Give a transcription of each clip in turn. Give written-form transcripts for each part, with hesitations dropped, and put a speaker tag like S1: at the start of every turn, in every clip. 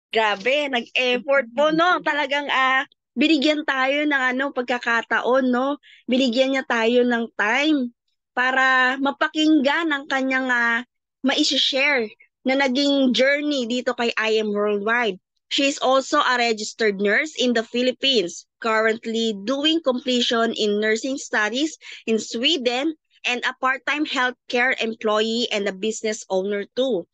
S1: Grabe, nag-effort po, no? Talagang binigyan tayo ng pagkakataon, no? Binigyan niya tayo ng time para mapakinggan ang kanyang mai-share na naging journey dito kay I Am Worldwide. She is also a registered nurse in the Philippines, currently doing completion in nursing studies in Sweden, and a part-time healthcare employee and a business owner too.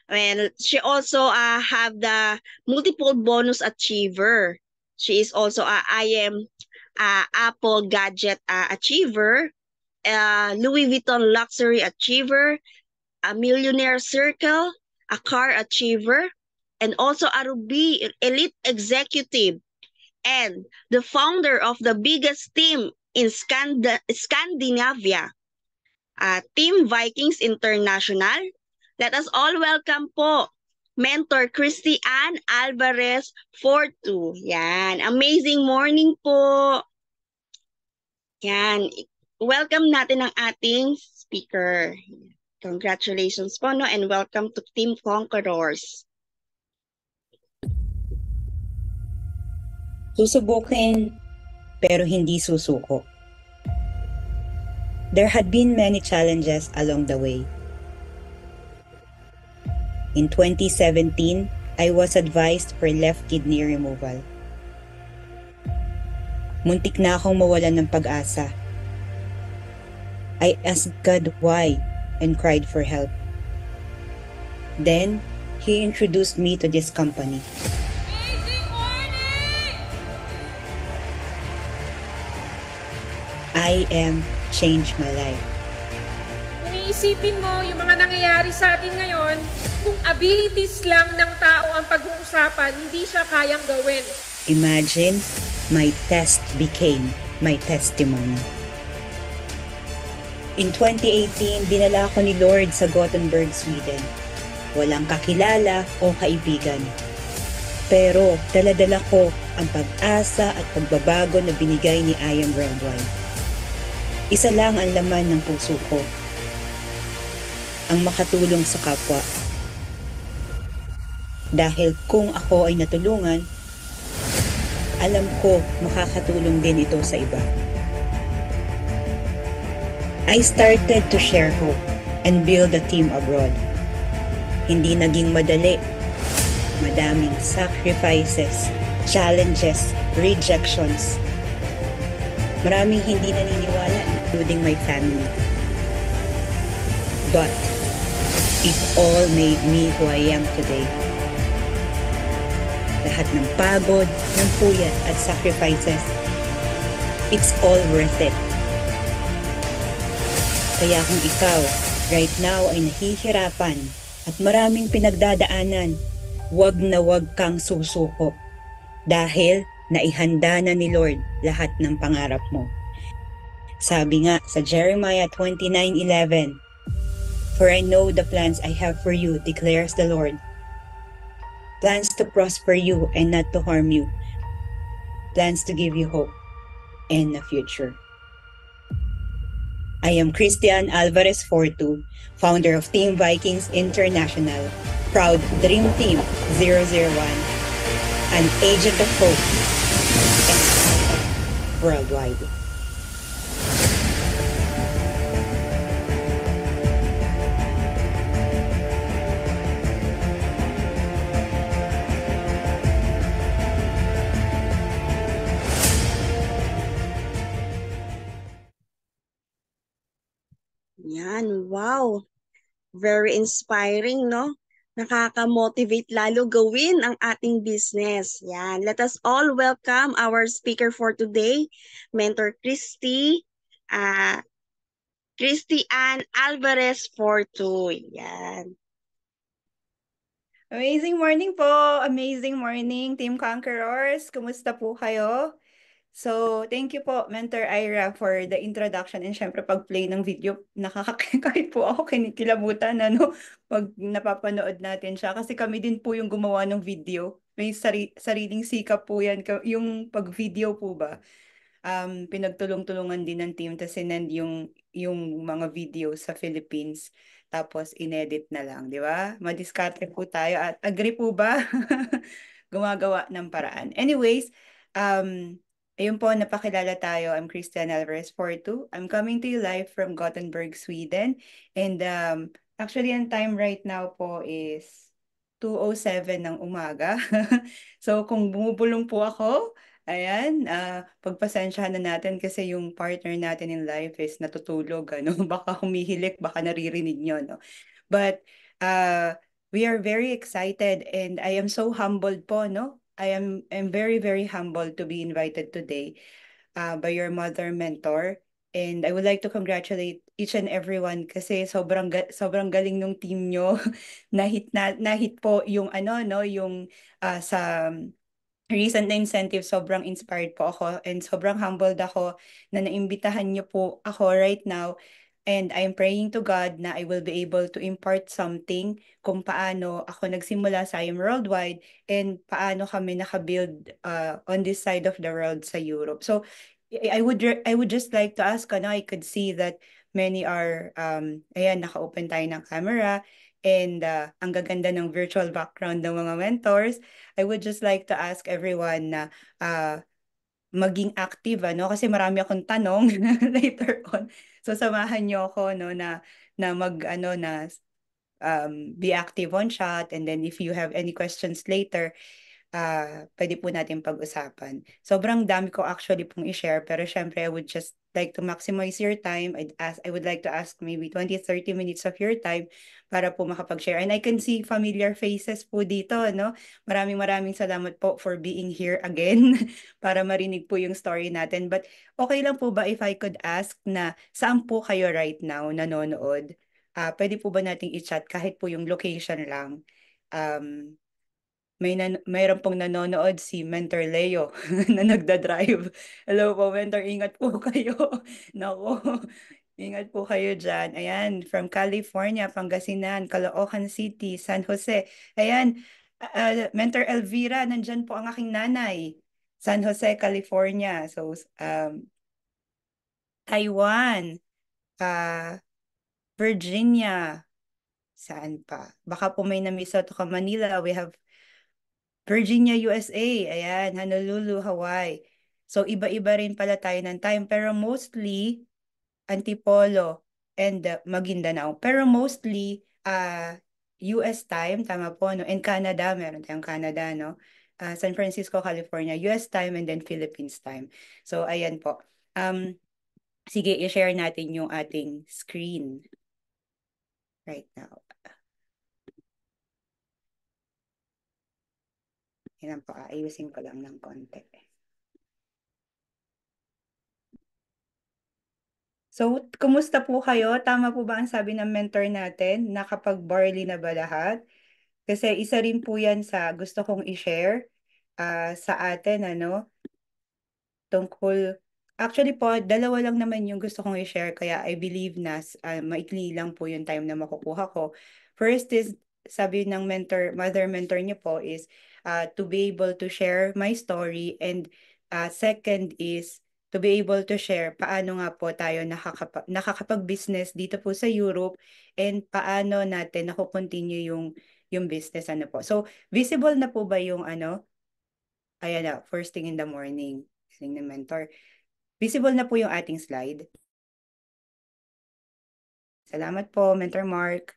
S1: Well, she also have the multiple bonus achiever. She is also a IM Apple Gadget achiever, Louis Vuitton Luxury achiever, a Millionaire Circle, a car achiever, and also a Ruby Elite Executive, and the founder of the biggest team in Scandinavia, Team Vikings International. Let us all welcome po Mentor Christy Ann Alvarez Fortu. Yan. Amazing morning po. Yan. Welcome natin ang ating speaker. Congratulations po, no? And welcome to Team Conquerors.
S2: Susubukin pero hindi susuko. There had been many challenges along the way. In 2017, I was advised for left kidney removal. Muntik na akong mawalan ng pag-asa. I asked God why and cried for help. Then, He introduced me to this company. I Am changed my life.
S3: Kung iisipin mo yung mga nangyayari sa atin ngayon, kung abilities lang ng tao ang pag-uusapan, hindi siya kayang gawin.
S2: Imagine, my test became my testimony. In 2018, dinala ako ni Lord sa Gothenburg, Sweden. Walang kakilala o kaibigan. Pero dala-dala ko ang pag-asa at pagbabago na binigay ni I Am Worldwide. Isa lang ang laman ng puso ko. Ang makatulong sa kapwa. Dahil kung ako ay natulungan, alam ko makakatulong din ito sa iba. I started to share hope and build a team abroad. Hindi naging madali. Madaming sacrifices, challenges, rejections. Maraming hindi naniniwala, including my family. But it all made me who I am today. Lahat ng pagod, ng puyat at sacrifices, it's all worth it. Kaya kung ikaw, right now ay nahihirapan at maraming pinagdadaanan, wag na wag kang susuko. Dahil naihanda na ni Lord lahat ng pangarap mo. Sabi nga sa Jeremiah 29:11, "For I know the plans I have for you, declares the Lord. Plans to prosper you and not to harm you. Plans to give you hope and a future." I am Christian Alvarez Fortu, founder of Team Vikings International, proud Dream Team 001, an agent of hope worldwide.
S1: Yan, wow. Very inspiring, no? Nakaka-motivate lalo gawin ang ating business. Yan. Let us all welcome our speaker for today, Mentor Christy Ann Alvarez Fortu. Yan.
S4: Amazing morning po! Amazing morning, Team Conquerors! Kumusta po kayo? So, thank you po, Mentor Ira, for the introduction and syempre pag-play ng video, kahit po ako kinikilabutan, ano, pag napapanood natin siya. Kasi kami din po yung gumawa ng video. May sariling sikap po yan. Yung pag-video po ba, pinagtulong-tulungan din ng team to sinend yung mga video sa Philippines. tapos inedit na lang, di ba? Madiskarte po tayo at agree po ba? Gumagawa ng paraan. Anyways, ayun po, napakilala tayo. I'm Christian Alvarez Porto. I'm coming to you live from Gothenburg, Sweden. And actually, ang time right now po is 2:07 ng umaga. So, kung bumubulong po ako, ayan, pagpasensyahan na natin kasi yung partner natin in life is natutulog, ano? Baka humihilik, baka naririnig nyo, no? But, we are very excited and I am so humbled po, no? I'm very, very humbled to be invited today by your mother mentor. And I would like to congratulate each and everyone kasi sobrang galing nung team nyo. Nahit po yung ano no, yung sa recent na incentive, sobrang inspired po ako and sobrang humbled ako na naimbitahan niyo po ako right now. And I'm praying to God na I will be able to impart something kung paano ako nagsimula sa IM Worldwide and paano kami nakabuild on this side of the world sa Europe. So I would just like to ask, ano, I could see that many are, ayan, naka-open tayo ng camera and ang gaganda ng virtual background ng mga mentors. I would just like to ask everyone na maging active, ano, kasi marami akong tanong later on. So samahan niyo ako no na mag ano na be active on chat, and then if you have any questions later, pwede po natin pag-usapan. Sobrang dami ko actually pong i-share, pero syempre I would just like to maximize your time. I would like to ask maybe 20-30 minutes of your time para po makapag-share. And I can see familiar faces po dito, no? Maraming salamat po for being here again para marinig po yung story natin. But okay lang po ba if I could ask na saan po kayo right now nanonood? Pwede po ba nating i-chat kahit po yung location lang? Um, mayroon pong nanonood si Mentor Leo na nagda-drive. Hello po, Mentor. Ingat po kayo. Nako, ingat po kayo dyan. Ayan, from California, Pangasinan, Caloocan City, San Jose. Ayan, Mentor Elvira, nandyan po ang aking nanay. San Jose, California. So, Taiwan, Virginia, saan pa? Baka po may na-miss out ako. Manila, we have Virginia, USA. Ayan, Honolulu, Hawaii. So, iba-iba rin pala tayo ng time. Pero mostly, Antipolo and Maguindanao. Pero mostly, US time, tama po, no? And Canada, meron tayong Canada, no? San Francisco, California, US time, and then Philippines time. So, ayan po. Sige, i-share natin yung ating screen right now. Yan po, ayusin ko lang ng konti. So, kumusta po kayo? Tama po ba ang sabi ng mentor natin? Nakapag-barley na ba lahat? Kasi isa rin po yan sa gusto kong i-share sa atin, ano? Tungkol, actually po, dalawa lang naman yung gusto kong i-share, kaya I believe na maikli lang po yung time na makukuha ko. First is, sabi ng mother mentor niyo po is to be able to share my story, and second is to be able to share paano nga po tayo nakakapag-business dito po sa Europe and paano natin nakukontinue yung business, ano po. So, visible na po ba yung ano? Ayan na, first thing in the morning. Ng mentor. Visible na po yung ating slide. Salamat po, Mentor Mark,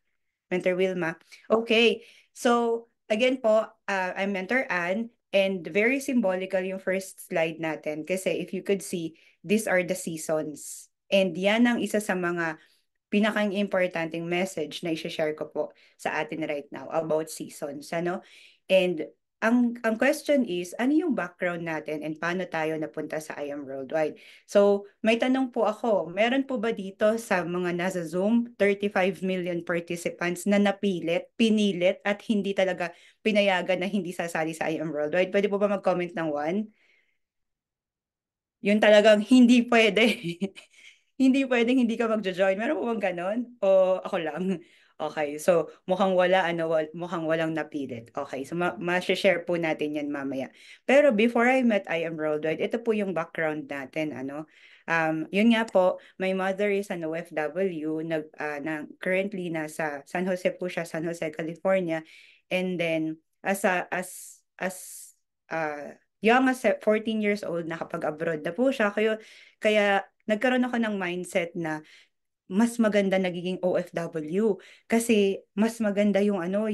S4: Mentor Wilma. Okay, so again po, I'm Mentor Ann, and very symbolical yung first slide natin kasi if you could see, these are the seasons. And yan ang isa sa mga pinaka-importanting message na i-share ko po sa atin right now about seasons, ano? And ang question is, ano yung background natin and paano tayo napunta sa IM Worldwide? So, may tanong po ako, meron po ba dito sa mga nasa Zoom, 35 million participants na pinilit at hindi talaga pinayagan na hindi sasali sa IM Worldwide? Pwede po ba mag-comment ng one? Yun talagang hindi pwede. Hindi pwedeng hindi ka magjo-join. Meron po bang ganon? O ako lang? Okay, so mukhang wala, mukhang walang napilit. Okay, so ma-share po natin yan mamaya. Pero before I met I Am Worldwide, ito po yung background natin, ano. Yun nga po, my mother is an OFW, currently nasa San Jose po siya, San Jose, California. And then, as young as 14 years old, nakapag-abroad na po siya. Kaya nagkaroon ako ng mindset na mas maganda nagiging OFW kasi mas maganda yung ano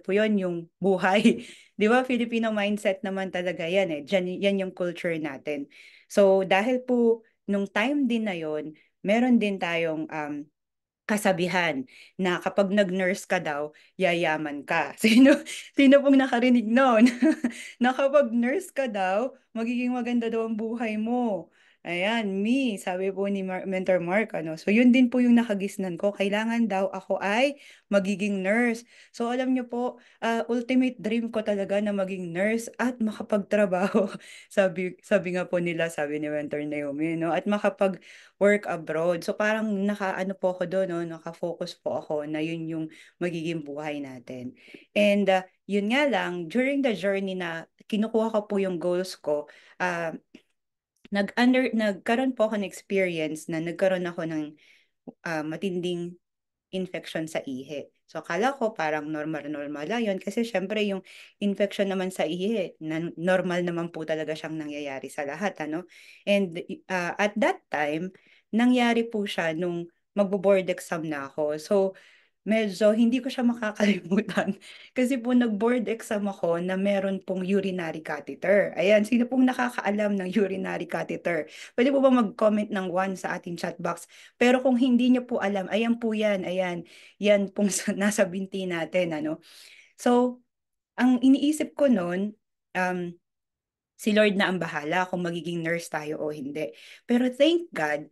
S4: po yon, yung buhay. 'Di ba? Filipino mindset naman talaga 'yan eh. Yan yung culture natin. So dahil po nung time din na yon, meron din tayong kasabihan na kapag nag-nurse ka daw, yayaman ka. Sino pong nakarinig noon? Na kapag nurse ka daw, magiging maganda daw ang buhay mo. Ayan, sabi po ni Mentor Mark, ano. So yun din po yung nakagisnan ko. Kailangan daw ako ay magiging nurse. So alam niyo po, ultimate dream ko talaga na maging nurse at makapagtrabaho. Sabi nga po nila, sabi ni Mentor Naomi, no? At makapag-work abroad. So parang naka-ano po ako doon, no? Naka-focus po ako na yun yung magiging buhay natin. And yun nga lang, during the journey na kinukuha ko po yung goals ko, nagkaroon po ako ng experience na nagkaroon ako ng matinding infection sa ihi. So, akala ko parang normal-normal lang yun kasi syempre yung infection naman sa ihi, normal naman po talaga siyang nangyayari sa lahat, ano? And at that time, nangyari po siya nung magbo-board exam na ako. So, medyo hindi ko siya makakalimutan kasi po nag-board exam ako na meron pong urinary catheter. Ayan, sino pong nakakaalam ng urinary catheter? Pwede po ba mag-comment ng one sa ating chat box? Pero kung hindi niyo po alam, ayan po yan, ayan. Yan pong nasa binti natin, ano? So, ang iniisip ko noon, si Lord na ang bahala kung magiging nurse tayo o hindi. Pero thank God,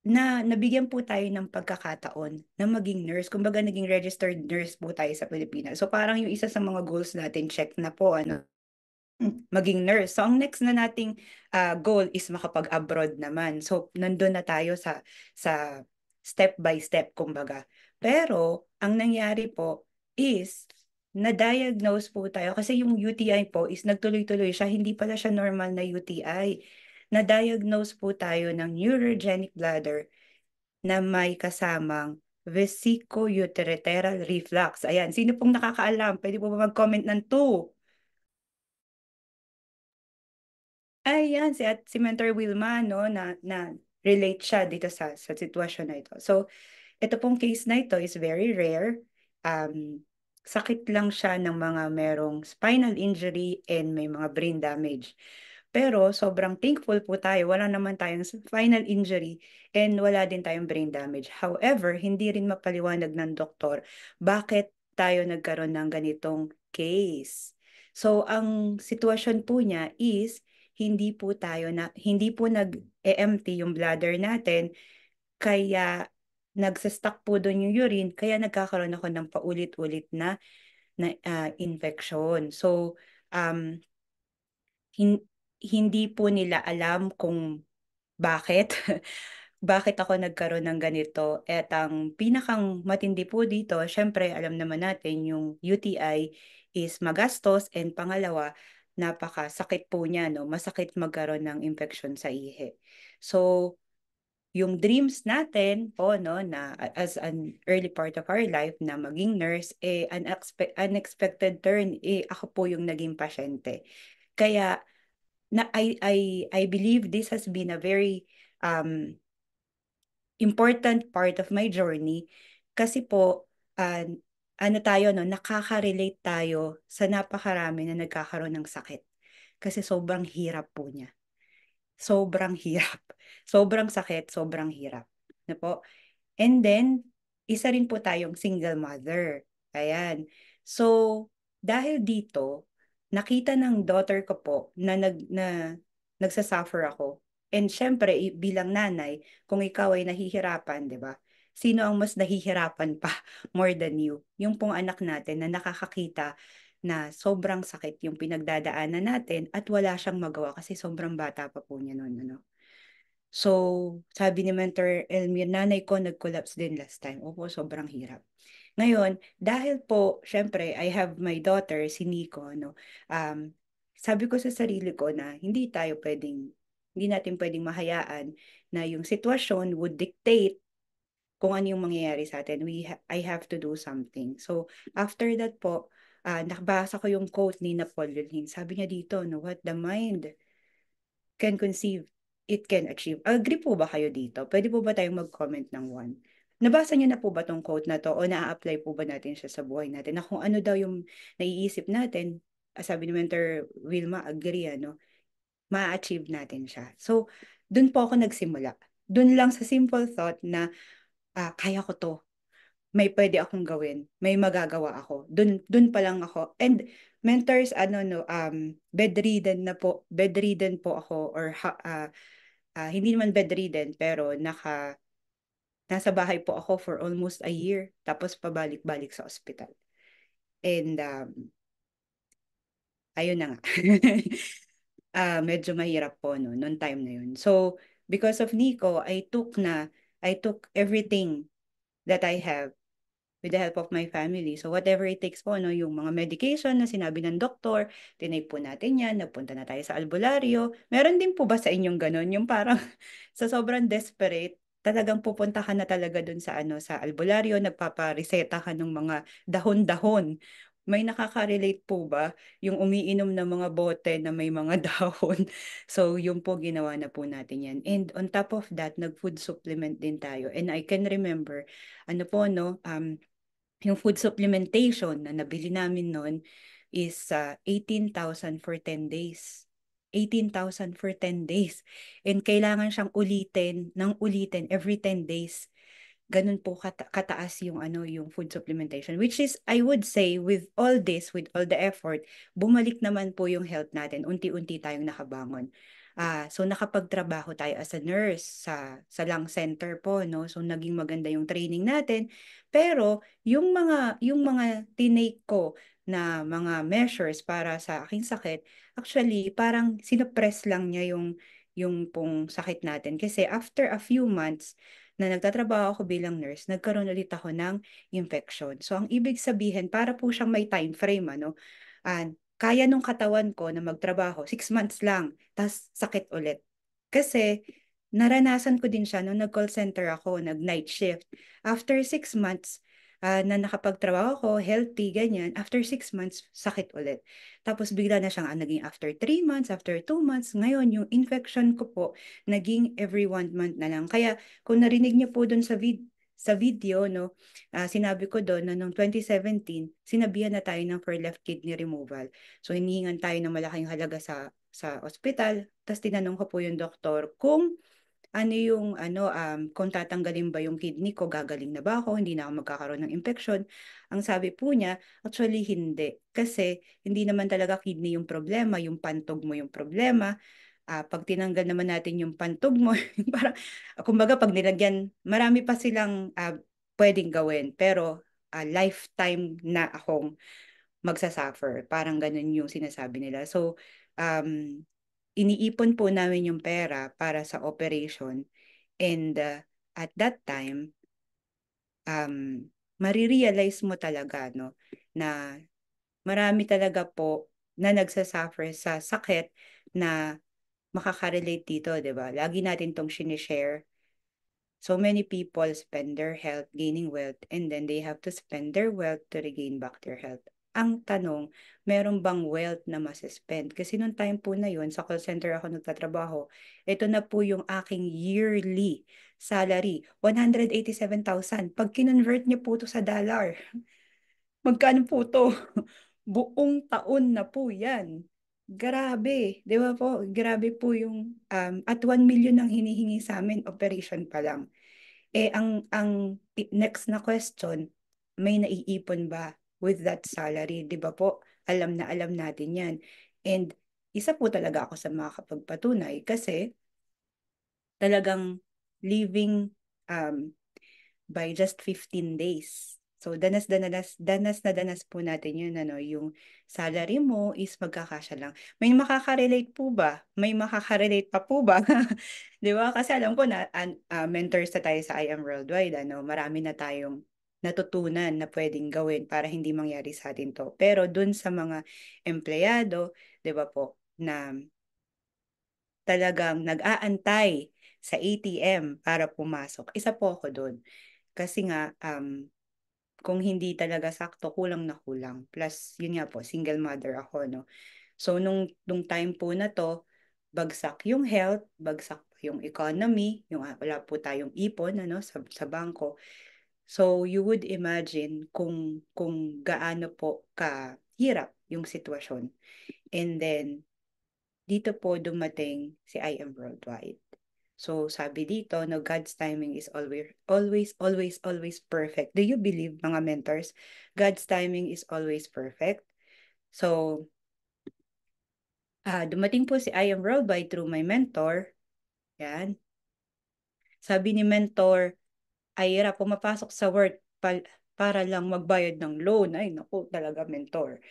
S4: na nabigyan po tayo ng pagkakataon na maging nurse. Kumbaga, naging registered nurse po tayo sa Pilipinas. So, parang yung isa sa mga goals natin, check na po, ano, maging nurse. So, ang next na nating goal is makapag-abroad naman. So, nandun na tayo sa step by step, kumbaga. Pero, ang nangyari po is, na-diagnose po tayo kasi yung UTI po is nagtuloy-tuloy siya. Hindi pala siya normal na UTI. Na-diagnose po tayo ng neurogenic bladder na may kasamang vesicoureteral reflux. Ayan, sino pong nakakaalam? Pwede po ba mag-comment ng 2? Ayan, si Mentor Wilma, no, na relate siya dito sa sitwasyon na ito. So, ito pong case na ito is very rare. Sakit lang siya ng mga merong spinal injury and may mga brain damage. Pero sobrang thankful po tayo, wala naman tayong spinal injury and wala din tayong brain damage. However, hindi rin mapaliwanag ng doktor bakit tayo nagkaroon ng ganitong case. So, ang sitwasyon po niya is hindi po nag-empty yung bladder natin, kaya nagsa-stuck po doon yung urine, kaya nagkakaroon ako ng paulit-ulit na infection. So, hindi po nila alam kung bakit. Bakit ako nagkaroon ng ganito? At ang pinakang matindi po dito, syempre alam naman natin yung UTI is magastos, and pangalawa, napakasakit po niya, no? Masakit magkaroon ng infection sa ihi. So, yung dreams natin po, no, na as an early part of our life na maging nurse, unexpected turn, ako po yung naging pasyente. Kaya I believe this has been a very important part of my journey kasi po ano tayo, no, nakaka-relate tayo sa napakarami na nagkakaroon ng sakit kasi sobrang hirap po niya. Sobrang hirap. Sobrang sakit, sobrang hirap. Na po? And then, isa rin po tayong single mother. Ayan. So, dahil dito, nakita ng daughter ko po na nagsasuffer ako. And syempre, bilang nanay, kung ikaw ay nahihirapan, di ba? Sino ang mas nahihirapan pa more than you? Yung pong anak natin na nakakakita na sobrang sakit yung pinagdadaanan natin at wala siyang magawa kasi sobrang bata pa po niya noon, ano? So, sabi ni Mentor Elmir, nanay ko nag-collapse din last time. Opo, sobrang hirap. Ngayon, dahil po, syempre, I have my daughter, si Nico, no? Sabi ko sa sarili ko na hindi tayo pwedeng Hindi natin pwedeng mahayaan na yung sitwasyon would dictate kung ano yung mangyayari sa atin. I have to do something. So, after that po, nakabasa ko yung quote ni Napoleon Hill. Sabi niya dito, no, what the mind can conceive, it can achieve. Agree po ba kayo dito? Pwede po ba tayong mag-comment ng one? Nabasa niyo na po ba tong quote na to o na-apply po ba natin siya sa buhay natin? Na kung ano daw yung naiisip natin, sabi ni Mentor Wilma, agree, ano, ma-achieve natin siya. So, dun po ako nagsimula. Dun lang sa simple thought na kaya ko to, may pwede akong gawin, may magagawa ako. Dun pa lang ako. And mentors, bedridden po ako or hindi naman bedridden pero nasa bahay po ako for almost a year tapos pabalik-balik sa ospital. And ayun na nga. Medyo mahirap po no, noong time na yun. So, because of Nico, I took everything that I have with the help of my family. So whatever it takes po, no, yung mga medication na sinabi ng doktor, tinake po natin yan, napunta na tayo sa albularyo. Meron din po ba sa inyong ganon? Yung parang sa sobrang desperate, talagang pupunta ka na talaga dun sa sa albularyo, nagpapareseta ka ng mga dahon-dahon. May nakaka-relate po ba yung umiinom ng mga bote na may mga dahon? So, yun po ginawa na po natin yan. And on top of that, nag-food supplement din tayo. And I can remember, ano po, no, yung food supplementation na nabili namin noon is 18,000 for 10 days. 18,000 for 10 days. And kailangan siyang ulitin ng ulitin every 10 days. Ganun po kataas yung yung food supplementation, which is I would say with all this, with all the effort, bumalik naman po yung health natin, unti-unti tayong nakabangon. So nakapagtrabaho tayo as a nurse sa lung center po, no, so naging maganda yung training natin, pero yung mga tinake ko na mga measures para sa aking sakit, actually parang sinopress lang niya yung pong sakit natin, kasi after a few months na nagtatrabaho ako bilang nurse, nagkaroon ulit ako ng infection. So, ang ibig sabihin, para po siyang may time frame, kaya nung katawan ko na magtrabaho, 6 months lang, tas sakit ulit. Kasi, naranasan ko din siya nung nag-call center ako, nag-night shift. After 6 months, na nakapagtrabaho ko, healthy, ganyan, after 6 months, sakit ulit. Tapos bigla na siyang naging after 3 months, after 2 months. Ngayon, yung infection ko po, naging every 1 month na lang. Kaya, kung narinig niyo po doon sa video, no, sinabi ko doon na noong 2017, sinabihan na tayo ng for left kidney removal. So, hinihingan tayo ng malaking halaga sa ospital. Tapos tinanong ko po yung doktor kung kung tatanggalin ba yung kidney ko, gagaling na ba ako, hindi na ako magkakaroon ng infection. Ang sabi po niya, actually hindi. Kasi hindi naman talaga kidney yung problema, yung pantog mo yung problema. Pag tinanggal naman natin yung pantog mo, parang, kumbaga pag nilagyan, marami pa silang pwedeng gawin. Pero lifetime na akong magsasuffer. Parang ganun yung sinasabi nila. So, iniipon po namin yung pera para sa operation. And at that time, marirealize mo talaga, no, na marami talaga po na nagsasuffer sa sakit na makaka-relate dito, di ba? Lagi natin tong sinishare. So many people spend their health gaining wealth and then they have to spend their wealth to regain back their health. Ang tanong, meron bang wealth na masispend? Kasi nung time po na yun, sa call center ako nagtatrabaho, ito na po yung aking yearly salary, 187,000. Pag kinonvert niyo po to sa dollar, magkano po to? Buong taon na po yan. Grabe, di ba po? Grabe po yung, at 1 million ang hinihingi sa amin, operation pa lang. Ang next na question, may naiipon ba with that salary? Di ba po? Alam na alam natin yan. And isa po talaga ako sa makakapagpatunay kasi talagang living by just 15 days. So, danas na danas po natin yun, yung salary mo is magkakasya lang. May makaka-relate po ba? May makaka-relate pa po ba? Di ba? Kasi alam ko na mentors na tayo sa I Am Worldwide, marami na tayong natutunan na pwedeng gawin para hindi mangyari sa atin to. Pero dun sa mga empleyado, di ba po, na
S2: talagang nag-aantay sa ATM para pumasok. Isa po ako doon. Kasi nga, kung hindi talaga sakto, kulang na kulang. Plus, yun nga po, single mother ako, no? So, nung time po na to, bagsak yung health, bagsak po yung economy, yung wala po tayong ipon, ano, sa bangko. So, you would imagine kung gaano po kahirap yung sitwasyon. And then, dito po dumating si I Am Worldwide. So, sabi dito, no, God's timing is always, always, always, always perfect. Do you believe, mga mentors? God's timing is always perfect. So, dumating po si I Am Worldwide through my mentor. Yan. Sabi ni mentor, Ira, pumapasok sa work para lang magbayad ng loan. Ay, naku, talaga mentor.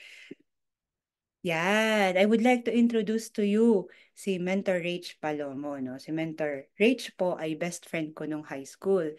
S2: Yan, I would like to introduce to you si Mentor Rach Palomo, no? Si Mentor Rach po ay best friend ko nung high school.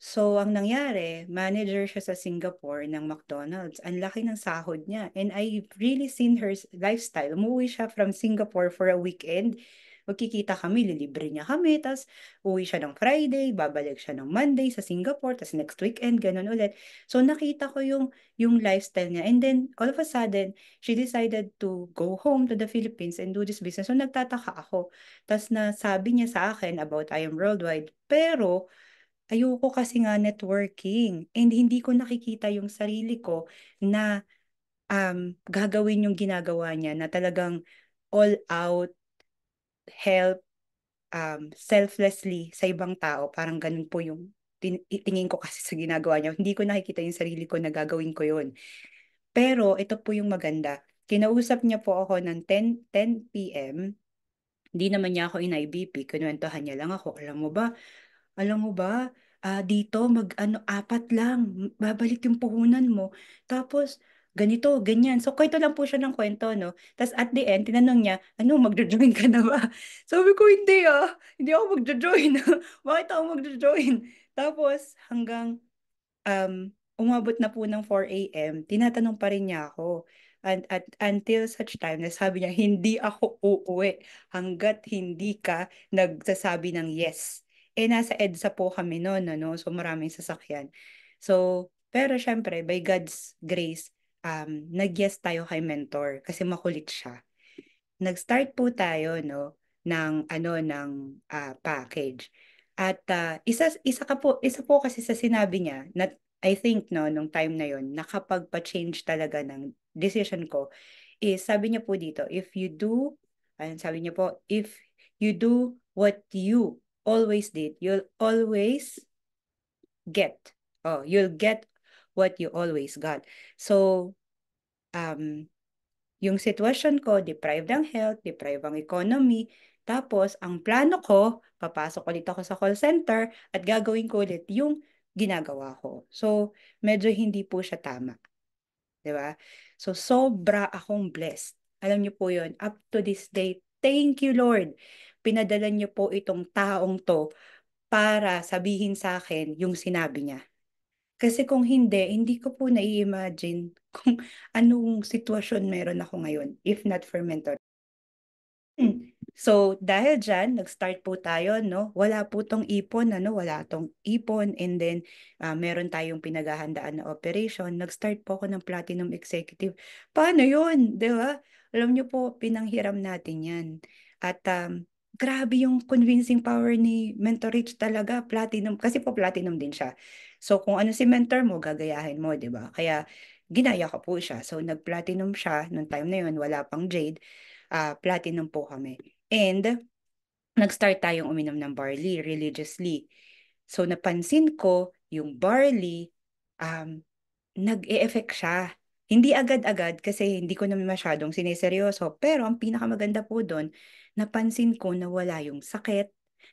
S2: So, ang nangyari, manager siya sa Singapore ng McDonald's. Ang laki ng sahod niya. And I've really seen her lifestyle. Umuwi siya from Singapore for a weekend. Magkikita kami, lilibre niya kami. Tapos, uwi siya ng Friday, babalik siya ng Monday sa Singapore. Tapos, next weekend, ganun ulit. So, nakita ko yung lifestyle niya. And then, all of a sudden, she decided to go home to the Philippines and do this business. So, nagtataka ako. Tapos, nasabi niya sa akin about I Am Worldwide. Pero, ayoko kasi nga networking and hindi ko nakikita yung sarili ko na gagawin yung ginagawa niya na talagang all out help selflessly sa ibang tao. Parang ganun po yung tingin ko kasi sa ginagawa niya. Hindi ko nakikita yung sarili ko na gagawin ko yun. Pero ito po yung maganda. Kinausap niya po ako ng 10 p.m. Hindi naman niya ako in-IBP. Kinuwentuhan niya lang ako. Alam mo ba, dito mag-ano, 4 lang, babalik yung puhunan mo. Tapos, ganito, ganyan. So, kwento lang po siya ng kwento, no? Tapos at the end, tinanong niya, ano, magjo-join ka na ba? Sabi ko, hindi ako magjo-join. Bakit ako magjo-join? Tapos, hanggang umabot na po ng 4 a.m., tinatanong pa rin niya ako. At until such time na sabi niya, hindi ako uuwi hanggat hindi ka nagsasabi ng yes. Eh, nasa EDSA po kami noon, ano? So, maraming sasakyan. So, pero syempre, by God's grace, nag-yes tayo kay mentor kasi makulit siya. Nag-start po tayo, no, ng package. At isa po kasi sa sinabi niya na I think, no, nung time na yon nakapagpa-change talaga ng decision ko is sabi niya po dito, sabi niya po, if you do what you always did, you'll always get. Oh, you'll get what you always got. So, um, yung sitwasyon ko, deprived ang health, deprived ang economy. Tapos, ang plano ko, papasok ulit ako sa call center at gagawin ko ulit yung ginagawa ko. So, medyo hindi po siya tama. 'Di ba? So, sobra akong blessed. Alam niyo po yon up to this day, thank you Lord. Pinadala niyo po itong taong to para sabihin sa akin yung sinabi niya. Kasi kung hindi ko po nai-imagine kung anong sitwasyon meron ako ngayon if not for mentor. So, dahil dyan, nag-start po tayo, no? Wala po tong ipon, ano? Wala tong ipon. And then, meron tayong pinaghahandaan na operation. Nag-start po ako ng Platinum Executive. Paano yun? Di ba? Alam niyo po, pinanghiram natin yan. At grabe yung convincing power ni Mentor Rich talaga. Platinum, kasi po platinum din siya. So, kung ano si mentor mo, gagayahin mo, di ba? Kaya, ginaya ko po siya. So, nag-platinum siya. Nung time na yun, wala pang jade. Platinum po kami. And nag-start tayong uminom ng barley religiously. So napansin ko yung barley nag-e-effect siya. Hindi agad-agad kasi hindi ko naman masyadong sineseryoso. Pero ang pinakamaganda po doon, napansin ko na wala yung sakit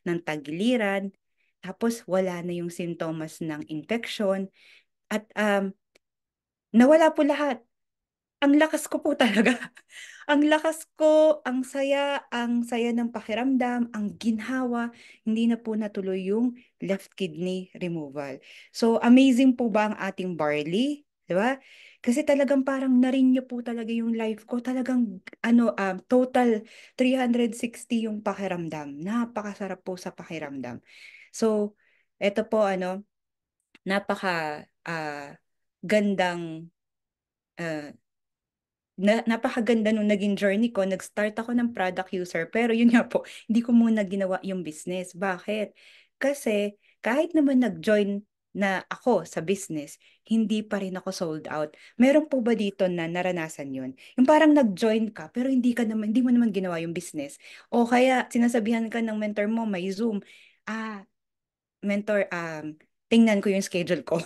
S2: ng tagiliran, tapos wala na yung sintomas ng infection, at nawala po lahat. Ang lakas ko po talaga. Ang lakas ko, ang saya ng pakiramdam, ang ginhawa, hindi na po natuloy yung left kidney removal. So, amazing po ba ang ating barley? Di ba? Kasi talagang parang na-renew po talaga yung life ko. Talagang total 360 yung pakiramdam. Napakasarap po sa pakiramdam. So, eto po napaka gandang ah, napakaganda nung naging journey ko. Nag-start ako ng product user, pero yun nga po, hindi ko muna ginawa yung business. Bakit? Kasi kahit naman nag-join na ako sa business, hindi pa rin ako sold out. Meron po ba dito na naranasan yun? Yung parang nag-join ka, pero hindi mo naman ginawa yung business. O kaya sinasabihan ka ng mentor mo, may Zoom. Ah, mentor, tingnan ko yung schedule ko.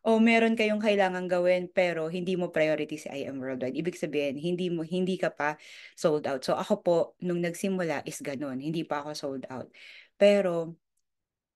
S2: O meron kayong kailangan gawin pero hindi mo priority si I Am Worldwide. Ibig sabihin, hindi ka pa sold out. So ako po, nung nagsimula is ganun, hindi pa ako sold out. Pero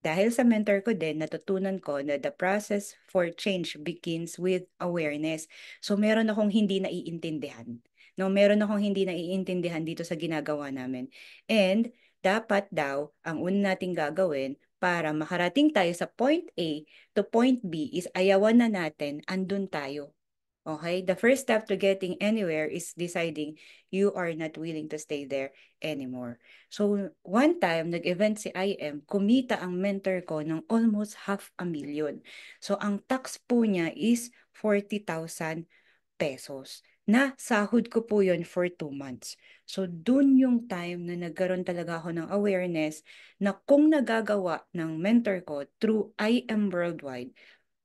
S2: dahil sa mentor ko din, natutunan ko na the process for change begins with awareness. So meron akong hindi naiintindihan. No, meron akong hindi naiintindihan dito sa ginagawa namin. And dapat daw, ang una nating gagawin para makarating tayo sa point A to point B is ayawan na natin, andun tayo. Okay? The first step to getting anywhere is deciding you are not willing to stay there anymore. So, one time, nag-event si IM, kumita ang mentor ko ng almost 500,000. So, ang tax po niya is 40,000 pesos. Na sahod ko po yun for 2 months. So, dun yung time na nagkaroon talaga ako ng awareness na kung nagagawa ng mentor ko through IM Worldwide,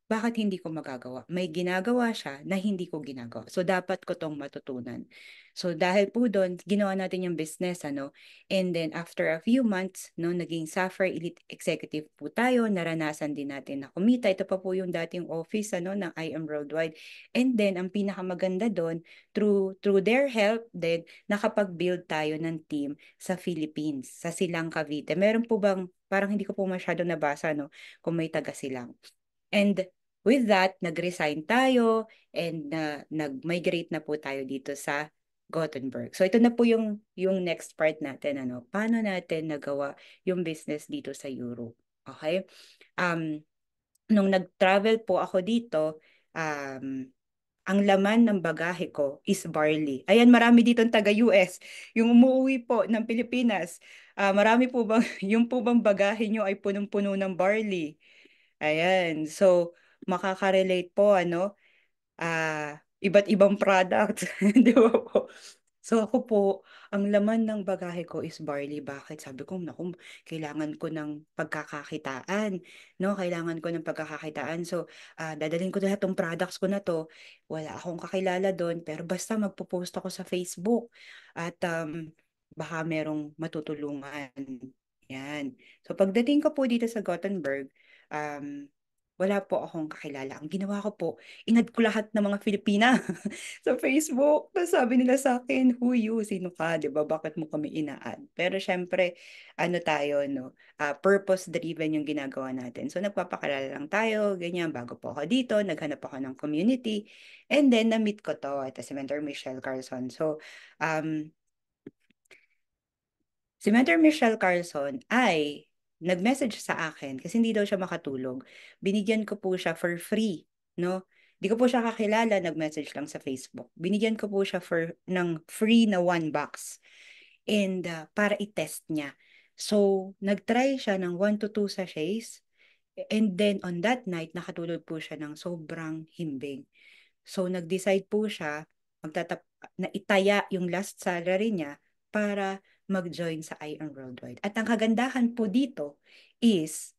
S2: bakit hindi ko magagawa? May ginagawa siya na hindi ko ginagawa. So, dapat ko tong matutunan. So, dahil po doon, ginawa natin yung business, And then, after a few months, naging Sapphire Elite Executive po tayo. Naranasan din natin na kumita. Ito pa po yung dating office, ng I Am Worldwide. And then, ang pinakamaganda doon, through their help, then, nakapag-build tayo ng team sa Philippines, sa Silang Cavite. Meron po bang, parang hindi ko po masyado nabasa, kung may taga Silang. And with that, nag-resign tayo and nag-migrate na po tayo dito sa Gothenburg. So ito na po yung next part natin, paano natin nagawa yung business dito sa Europe. Okay? Nung nag-travel po ako dito, ang laman ng bagahe ko is barley. Ayan, marami ditong taga-US. Yung umuwi po ng Pilipinas, marami po bang, yung po bang bagahe nyo ay punong-puno ng barley? Ayan. So, makaka-relate po, iba't ibang product. Di ba po? So, ako po, ang laman ng bagahe ko is barley. Bakit? Sabi ko, naku, kailangan ko ng pagkakakitaan. No? Kailangan ko ng pagkakakitaan. So, dadalhin ko lahat ng products ko na to. Wala akong kakilala doon, pero basta magpo-post ako sa Facebook. At baka merong matutulungan. Yan. So, pagdating ko po dito sa Gothenburg, um, wala po akong kakilala. Ang ginawa ko po, inad ko lahat ng mga Filipina sa Facebook. Tapos sabi nila sa akin, who you? Sino ka? Di ba? Bakit mo kami ina-add? Pero syempre, ano tayo, no? Purpose-driven yung ginagawa natin. So, nagpapakilala lang tayo, ganyan. Bago po ako dito, naghanap ako ng community. And then, na-meet ko to. Ito si Mentor Michelle Carlson. So, si Mentor Michelle Carlson ay nag-message sa akin kasi hindi daw siya makatulog. Binigyan ko po siya for free, no? Hindi ko po siya kakilala, nag-message lang sa Facebook. Binigyan ko po siya ng free na 1 box and para i-test niya. So, nag-try siya ng 1 to 2 sachets and then on that night, nakatulog po siya ng sobrang himbing. So, nag-decide po siya na itaya yung last salary niya para mag-join sa I Am Worldwide. At ang kagandahan po dito is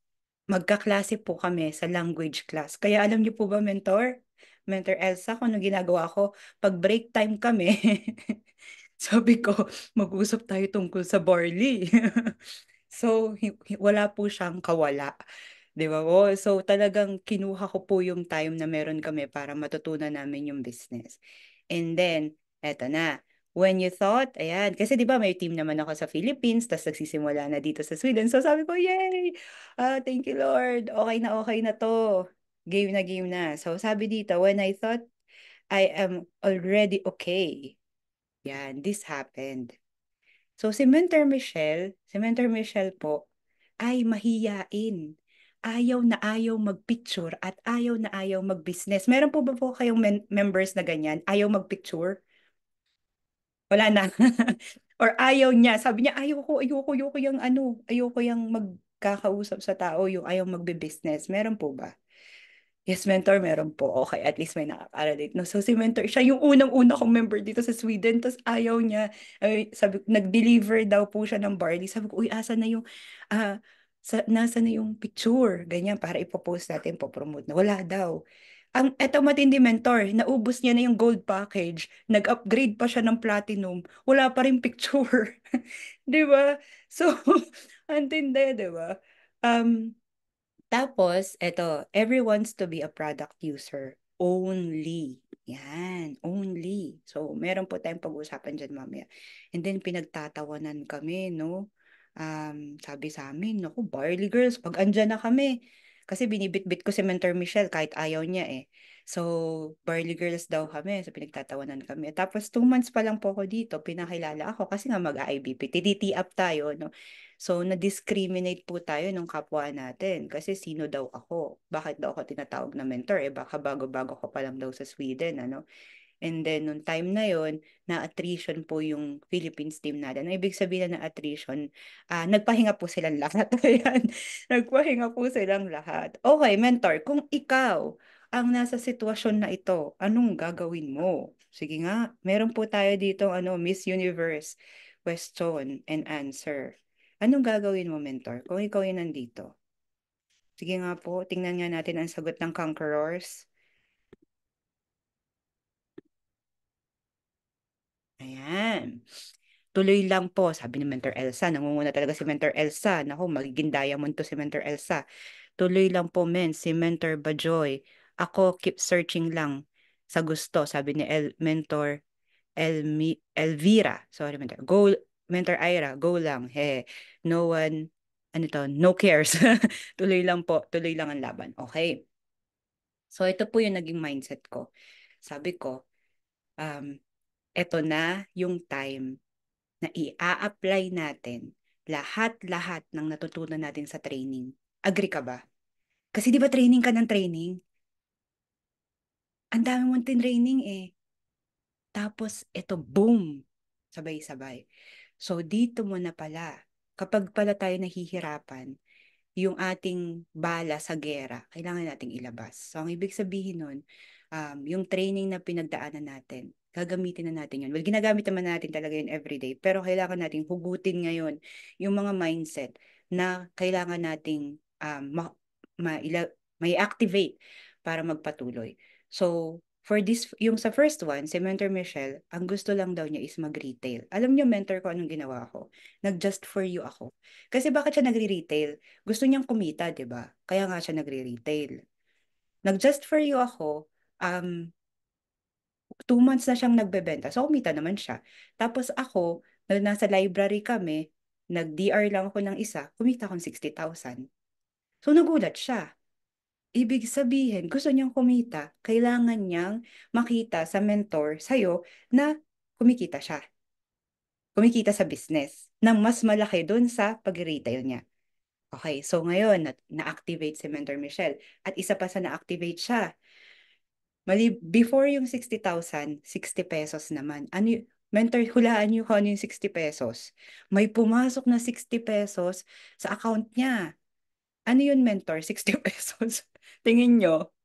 S2: magkaklase po kami sa language class. Kaya alam niyo po ba, Mentor Elsa, kung ano ginagawa ko, pag break time kami, sabi ko, mag-usap tayo tungkol sa barley. So, wala po siyang kawala. 'Di ba po? So, talagang kinuha ko po yung time na meron kami para matutunan namin yung business. And then, eto na. When you thought, ayan, kasi 'di ba may team naman ako sa Philippines, tapos nagsisimula na dito sa Sweden. So, sabi ko, yay! Thank you, Lord. Okay na to. Game na game na. So, sabi dito, when I thought I am already okay, yan, this happened. So, si Mentor Michelle po, ay mahiyain.
S4: ayaw na ayaw mag-picture at ayaw na ayaw mag-business. Meron po ba po kayong members na ganyan? Ayaw mag-picture? Wala na. Or ayaw niya. Sabi niya, ayoko yung ano, ayoko yung magkakausap sa tao, yung ayaw magbe-business. Meron po ba? Yes, mentor, meron po. Okay, at least may nakaka-relate. No? So si mentor, siya yung unang-una kong member dito sa Sweden, tapos ayaw niya. Ay, sabi, nag-deliver daw po siya ng barley. Sabi ko, uy, asa na yung, nasa na yung picture? Ganyan, para ipopost natin, po-promote na. Wala daw. Eto matindi mentor, naubos niya na yung gold package, nag-upgrade pa siya ng platinum, wala pa rin picture. 'Di ba? So, ang tindi, 'di ba? Um, Tapos, eto, everyone's to be a product user only. Yan, only. So, meron po tayong pag-uusapan dyan mamaya. And then, pinagtatawanan kami, no? Sabi sa amin, naku, Barley Girls, pag andyan na kami. Kasi binibitbit ko si Mentor Michelle kahit ayaw niya eh. So, Barley Girls daw kami. So, pinagtatawanan kami. Tapos, 2 months pa lang po ako dito. Pinakilala ako kasi nga mag-IBP. TDT up tayo, no? So, na-discriminate po tayo nung kapwa natin kasi sino daw ako? Bakit daw ako tinatawag na mentor? Eh, baka bago-bago ko pa lang daw sa Sweden, ano? And then, nung time na yon na-attrition po yung Philippines team natin. Ang ibig sabihin na attrition, nagpahinga po silang lahat. Ayan, nagpahinga po silang lahat. Okay, mentor, kung ikaw ang nasa sitwasyon na ito, anong gagawin mo? Sige nga, meron po tayo dito, Miss Universe question and answer. Anong gagawin mo, mentor, kung ikaw yung nandito? Sige nga po, tingnan nga natin ang sagot ng conquerors. Ayan. Tuloy lang po, sabi ni Mentor Elsa. Nangunguna talaga si Mentor Elsa. Naku, magiging diamond to si Mentor Elsa. Tuloy lang po, men. Si Mentor Bajoy. Ako, keep searching lang sa gusto, sabi ni Mentor Elvira. Sorry, Mentor. Go, Mentor Ira, go lang. He, no one, ano to, no cares. Tuloy lang po, tuloy lang ang laban. Okay. So, ito po yung naging mindset ko. Sabi ko, um, eto na yung time na i-apply natin lahat-lahat ng natutunan natin sa training. Agree ka ba? Kasi di ba training ka ng training? Ang dami mong training eh. Tapos, ito, boom! Sabay-sabay. So, dito mo na pala, kapag pala tayo nahihirapan, yung ating bala sa gera, kailangan nating ilabas. So, ang ibig sabihin nun, yung training na pinagdaanan natin, gagamitin na natin yun. Well, ginagamit naman natin talaga yun everyday, pero kailangan nating hugutin ngayon yung mga mindset na kailangan nating may activate para magpatuloy. So, for this, yung sa first one, si Mentor Michelle, ang gusto lang daw niya is mag-retail. Alam niyo, mentor ko, anong ginawa ko? Nag-just for you ako. Kasi bakit siya nagre-retail? Gusto niyang kumita, 'di ba? Kaya nga siya nagre-retail. Nag-just for you ako, 2 months na siyang nagbebenta. So, kumita naman siya. Tapos ako, nasa library kami, nag-DR lang ako ng isa, kumita akong 60,000. So, nagulat siya. Ibig sabihin, gusto niyang kumita, kailangan niyang makita sa mentor sa'yo na kumikita siya. Kumikita sa business ng mas malaki dun sa pag-retail niya. Okay, so ngayon, na-activate si Mentor Michelle. At isa pa sa na-activate siya. Before yung 60,000, 60 pesos naman. Mentor, hulaan niyo kung ano yung 60 pesos. May pumasok na 60 pesos sa account niya. Ano yun, Mentor? 60 pesos. Tingin nyo.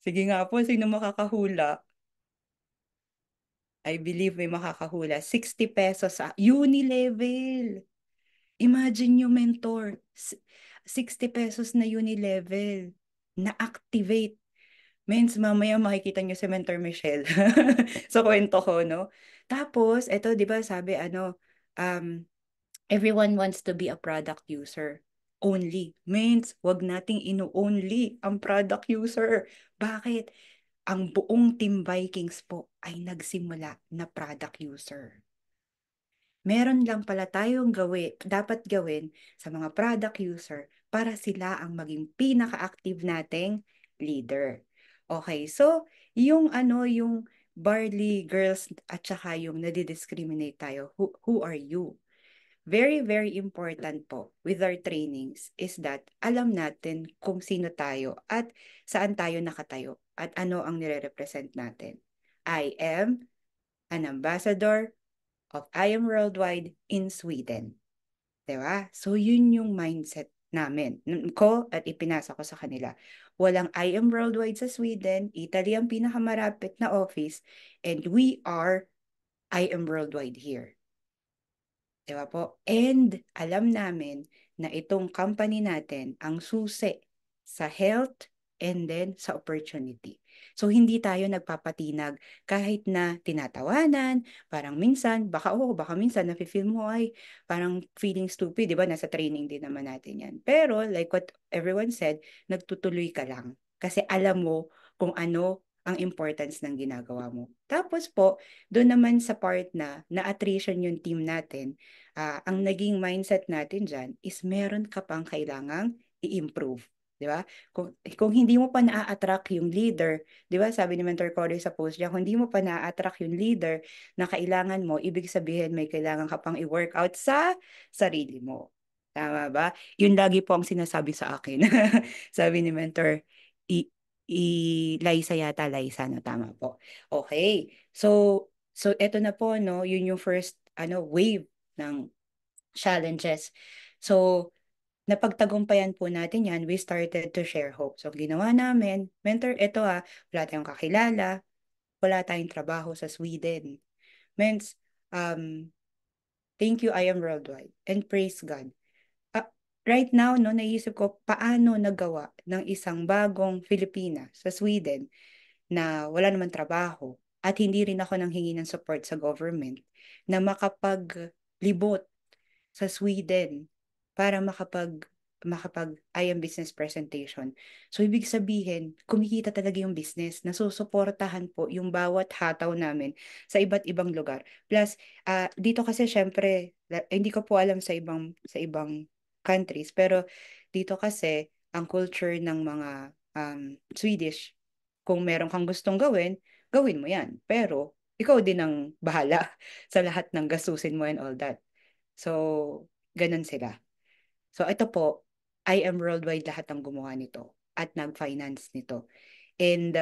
S4: Sige nga po, sino makakahula? I believe may makakahula. 60 pesos sa Unilevel. Imagine yung mentor, 60 pesos na uni-level, na-activate. Means mamaya makikita niyo si Mentor Michelle sa kwento ko, no? Tapos, eto, di ba sabi, um, everyone wants to be a product user. Only. Means, wag nating ino-only ang product user. Bakit? Ang buong Team Vikings po ay nagsimula na product user. Meron lang pala tayong dapat gawin sa mga product user para sila ang maging pinaka-active nating leader. Okay, so yung Barley Girls at saka yung nadi-discriminate tayo, who are you?
S2: very, very important po with our trainings is that alam natin kung sino tayo at saan tayo nakatayo at ano ang nire-represent natin. I am an ambassador of I Am Worldwide in Sweden. Diba? So, yun yung mindset namin ko at ipinasa ko sa kanila. Walang I Am Worldwide sa Sweden, Italy ang pinakamarapit na office, and we are I Am Worldwide here. Diba po? And alam namin na itong company natin ang susi sa health and then sa opportunity. So, hindi tayo nagpapatinag kahit na tinatawanan, parang minsan, baka minsan nafe-feel mo ay parang feeling stupid, di ba? Nasa training din naman natin yan. Pero, like what everyone said, nagtutuloy ka lang. Kasi alam mo kung ano ang importance ng ginagawa mo. Tapos po, doon naman sa part na attrition yung team natin, ang naging mindset natin dyan is meron ka pang kailangang i-improve. Di ba? Kung hindi mo pa na-attract yung leader, di ba, sabi ni Mentor Cory sa post niya, kung hindi mo pa na-attract yung leader na kailangan mo, ibig sabihin may kailangan ka pang i-workout sa sarili mo. Tama ba? Yun lagi po ang sinasabi sa akin. Sabi ni Mentor, Liza yata, Liza, no? Tama po. Okay. So eto na po, no? Yun yung first wave ng challenges. So, napagtagumpayan po natin yan, we started to share hope. So, ginawa namin, mentor, ito wala tayong kakilala, wala tayong trabaho sa Sweden. Means, thank you, I Am Worldwide, and praise God. Right now, no, naisip ko, paano nagawa ng isang bagong Filipina sa Sweden na wala naman trabaho at hindi rin ako nanghingi ng support sa government na makapaglibot sa Sweden para makapag I am business presentation. So, ibig sabihin, kumikita talaga yung business, nasusuportahan po yung bawat hataw namin sa iba't ibang lugar. Plus, dito kasi syempre, hindi ko po alam sa ibang countries, pero dito kasi, ang culture ng mga Swedish, kung meron kang gustong gawin mo yan. Pero, ikaw din ang bahala sa lahat ng gastusin mo and all that. So, ganun sila. So, ito po, I Am Worldwide lahat ang gumawa nito at nag-finance nito. And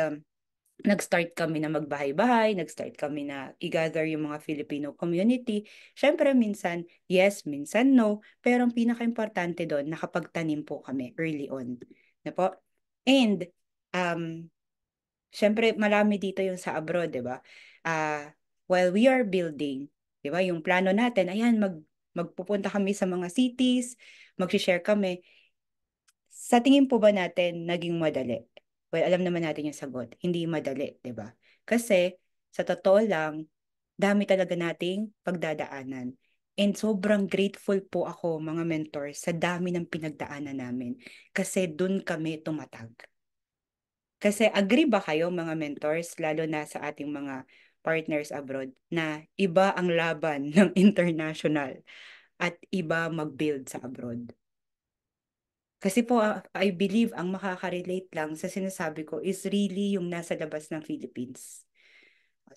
S2: nag-start kami na magbahay-bahay, nag-start kami na i-gather yung mga Filipino community. Siyempre, minsan yes, minsan no, pero ang pinaka-importante doon, nakapagtanim po kami early on. Na po? And, siyempre, marami dito yung sa abroad, di ba? While we are building, di ba, yung plano natin, ayan, magpupunta kami sa mga cities, mag-share kami. Sa tingin po ba natin naging madali? Well, alam naman natin yung sagot. Hindi madali, di ba? Kasi, sa totoo lang, dami talaga nating pagdadaanan. And sobrang grateful po ako, mga mentors, sa dami ng pinagdaanan namin. Kasi dun kami tumatag. Kasi agree ba kayo, mga mentors, lalo na sa ating mga partners abroad, na iba ang laban ng international at iba mag-build sa abroad? Kasi po, I believe ang makaka-relate lang sa sinasabi ko is really yung nasa labas ng Philippines.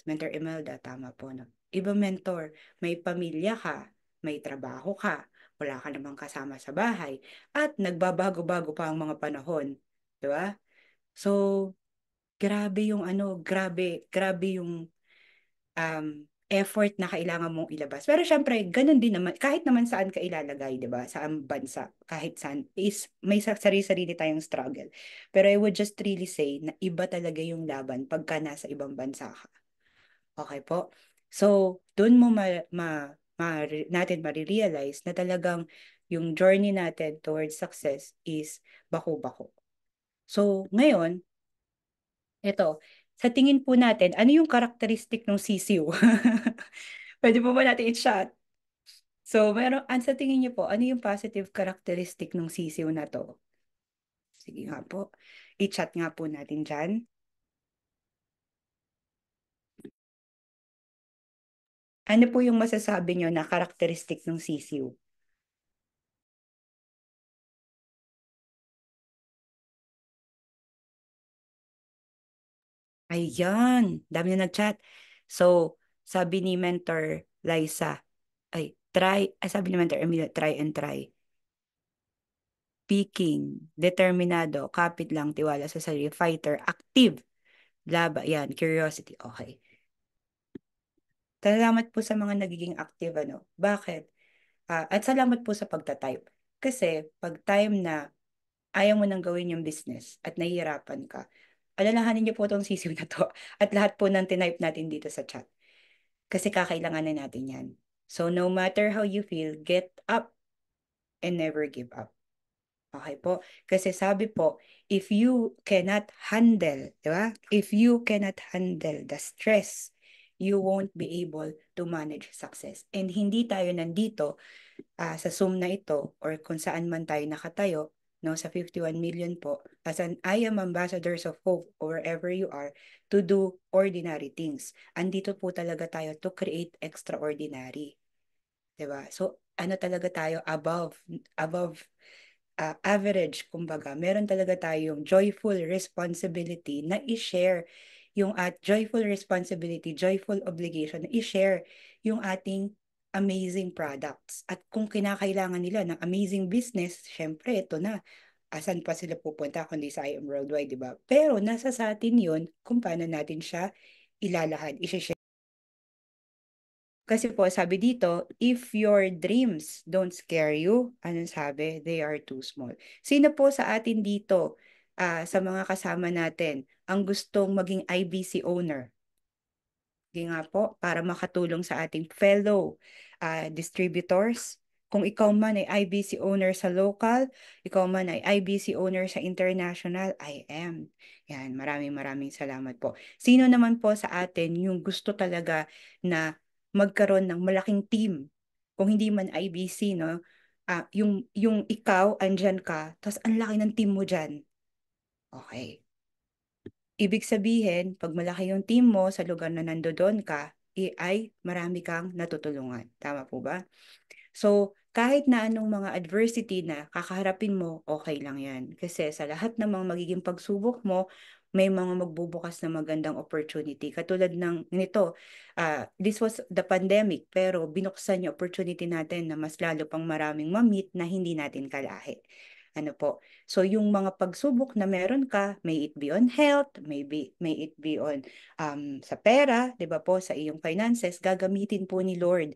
S2: Mentor Imelda, tama po, no? Iba, mentor, may pamilya ka, may trabaho ka, wala ka namang kasama sa bahay, at nagbabago-bago pa ang mga panahon. Di ba? So, grabe yung grabe yung effort na kailangan mong ilabas. Pero syempre, ganun din naman, kahit naman saan ka ilalagay, di ba? Saan bansa, kahit saan, is may sarili-sarili tayong struggle. Pero I would just really say na iba talaga yung laban pagka nasa ibang bansa ka. Okay po? So, dun mo natin marirealize na talagang yung journey natin towards success is bako-bako. So, ngayon, ito, sa tingin po natin, ano yung karakteristik ng sisiw? Pwede po ba natin i-chat? So, sa tingin niyo po, ano yung positive characteristic ng sisiw na to? Sige nga po. I-chat nga po natin dyan. Ano po yung masasabi niyo na karakteristik ng sisiw? Ayan, dami na nag-chat. So, sabi ni Mentor Liza, sabi naman tayo, Emilia, try and try. Speaking, determinado, kapit lang, tiwala sa sarili, fighter, active, laba, yan, curiosity, okay. Salamat po sa mga nagiging active, ano. Bakit? At salamat po sa pagta-type. Kasi, pag time na ayaw mo nang gawin yung business at nahihirapan ka, alalahanin niyo po itong sisiw na to at lahat po ng tinype natin dito sa chat. Kasi kakailanganin natin yan. So, no matter how you feel, get up and never give up. Okay po? Kasi sabi po, if you cannot handle, di ba? If you cannot handle the stress, you won't be able to manage success. And hindi tayo nandito sa Zoom na ito or kung saan man tayo nakatayo, no, sa 51 million po, as an I am ambassadors of hope or wherever you are, to do ordinary things. Andito po talaga tayo to create extraordinary. Diba? So, ano talaga tayo above average, kumbaga, meron talaga tayong joyful responsibility na i-share yung joyful responsibility, joyful obligation na i-share yung ating amazing products. At kung kinakailangan nila ng amazing business, syempre, ito na. Asan pa sila pupunta kundi sa IM Worldwide, di ba? Pero nasa sa atin yun kung paano natin siya ilalahad, i-share. Kasi po, sabi dito, if your dreams don't scare you, anong sabi? They are too small. Sino po sa atin dito, sa mga kasama natin, ang gustong maging IBC owner? Sige nga po, para makatulong sa ating fellow distributors. Kung ikaw man ay IBC owner sa local, ikaw man ay IBC owner sa international, I am. Yan, maraming salamat po. Sino naman po sa atin yung gusto talaga na magkaroon ng malaking team? Kung hindi man IBC, no? Yung ikaw, andyan ka, tapos ang laki ng team mo dyan. Okay. Ibig sabihin, pag malaki yung team mo sa lugar na nandoon ka, ay marami kang natutulungan. Tama po ba? So, kahit na anong mga adversity na kakaharapin mo, okay lang yan. Kasi sa lahat ng mga magiging pagsubok mo, may mga magbubukas na magandang opportunity. Katulad ng nito, this was the pandemic, pero binuksan yung opportunity natin na mas lalo pang maraming ma-meet na hindi natin kalahi. Ano po? So, yung mga pagsubok na meron ka, may it be on health, may it be on sa pera, di ba po, sa iyong finances, gagamitin po ni Lord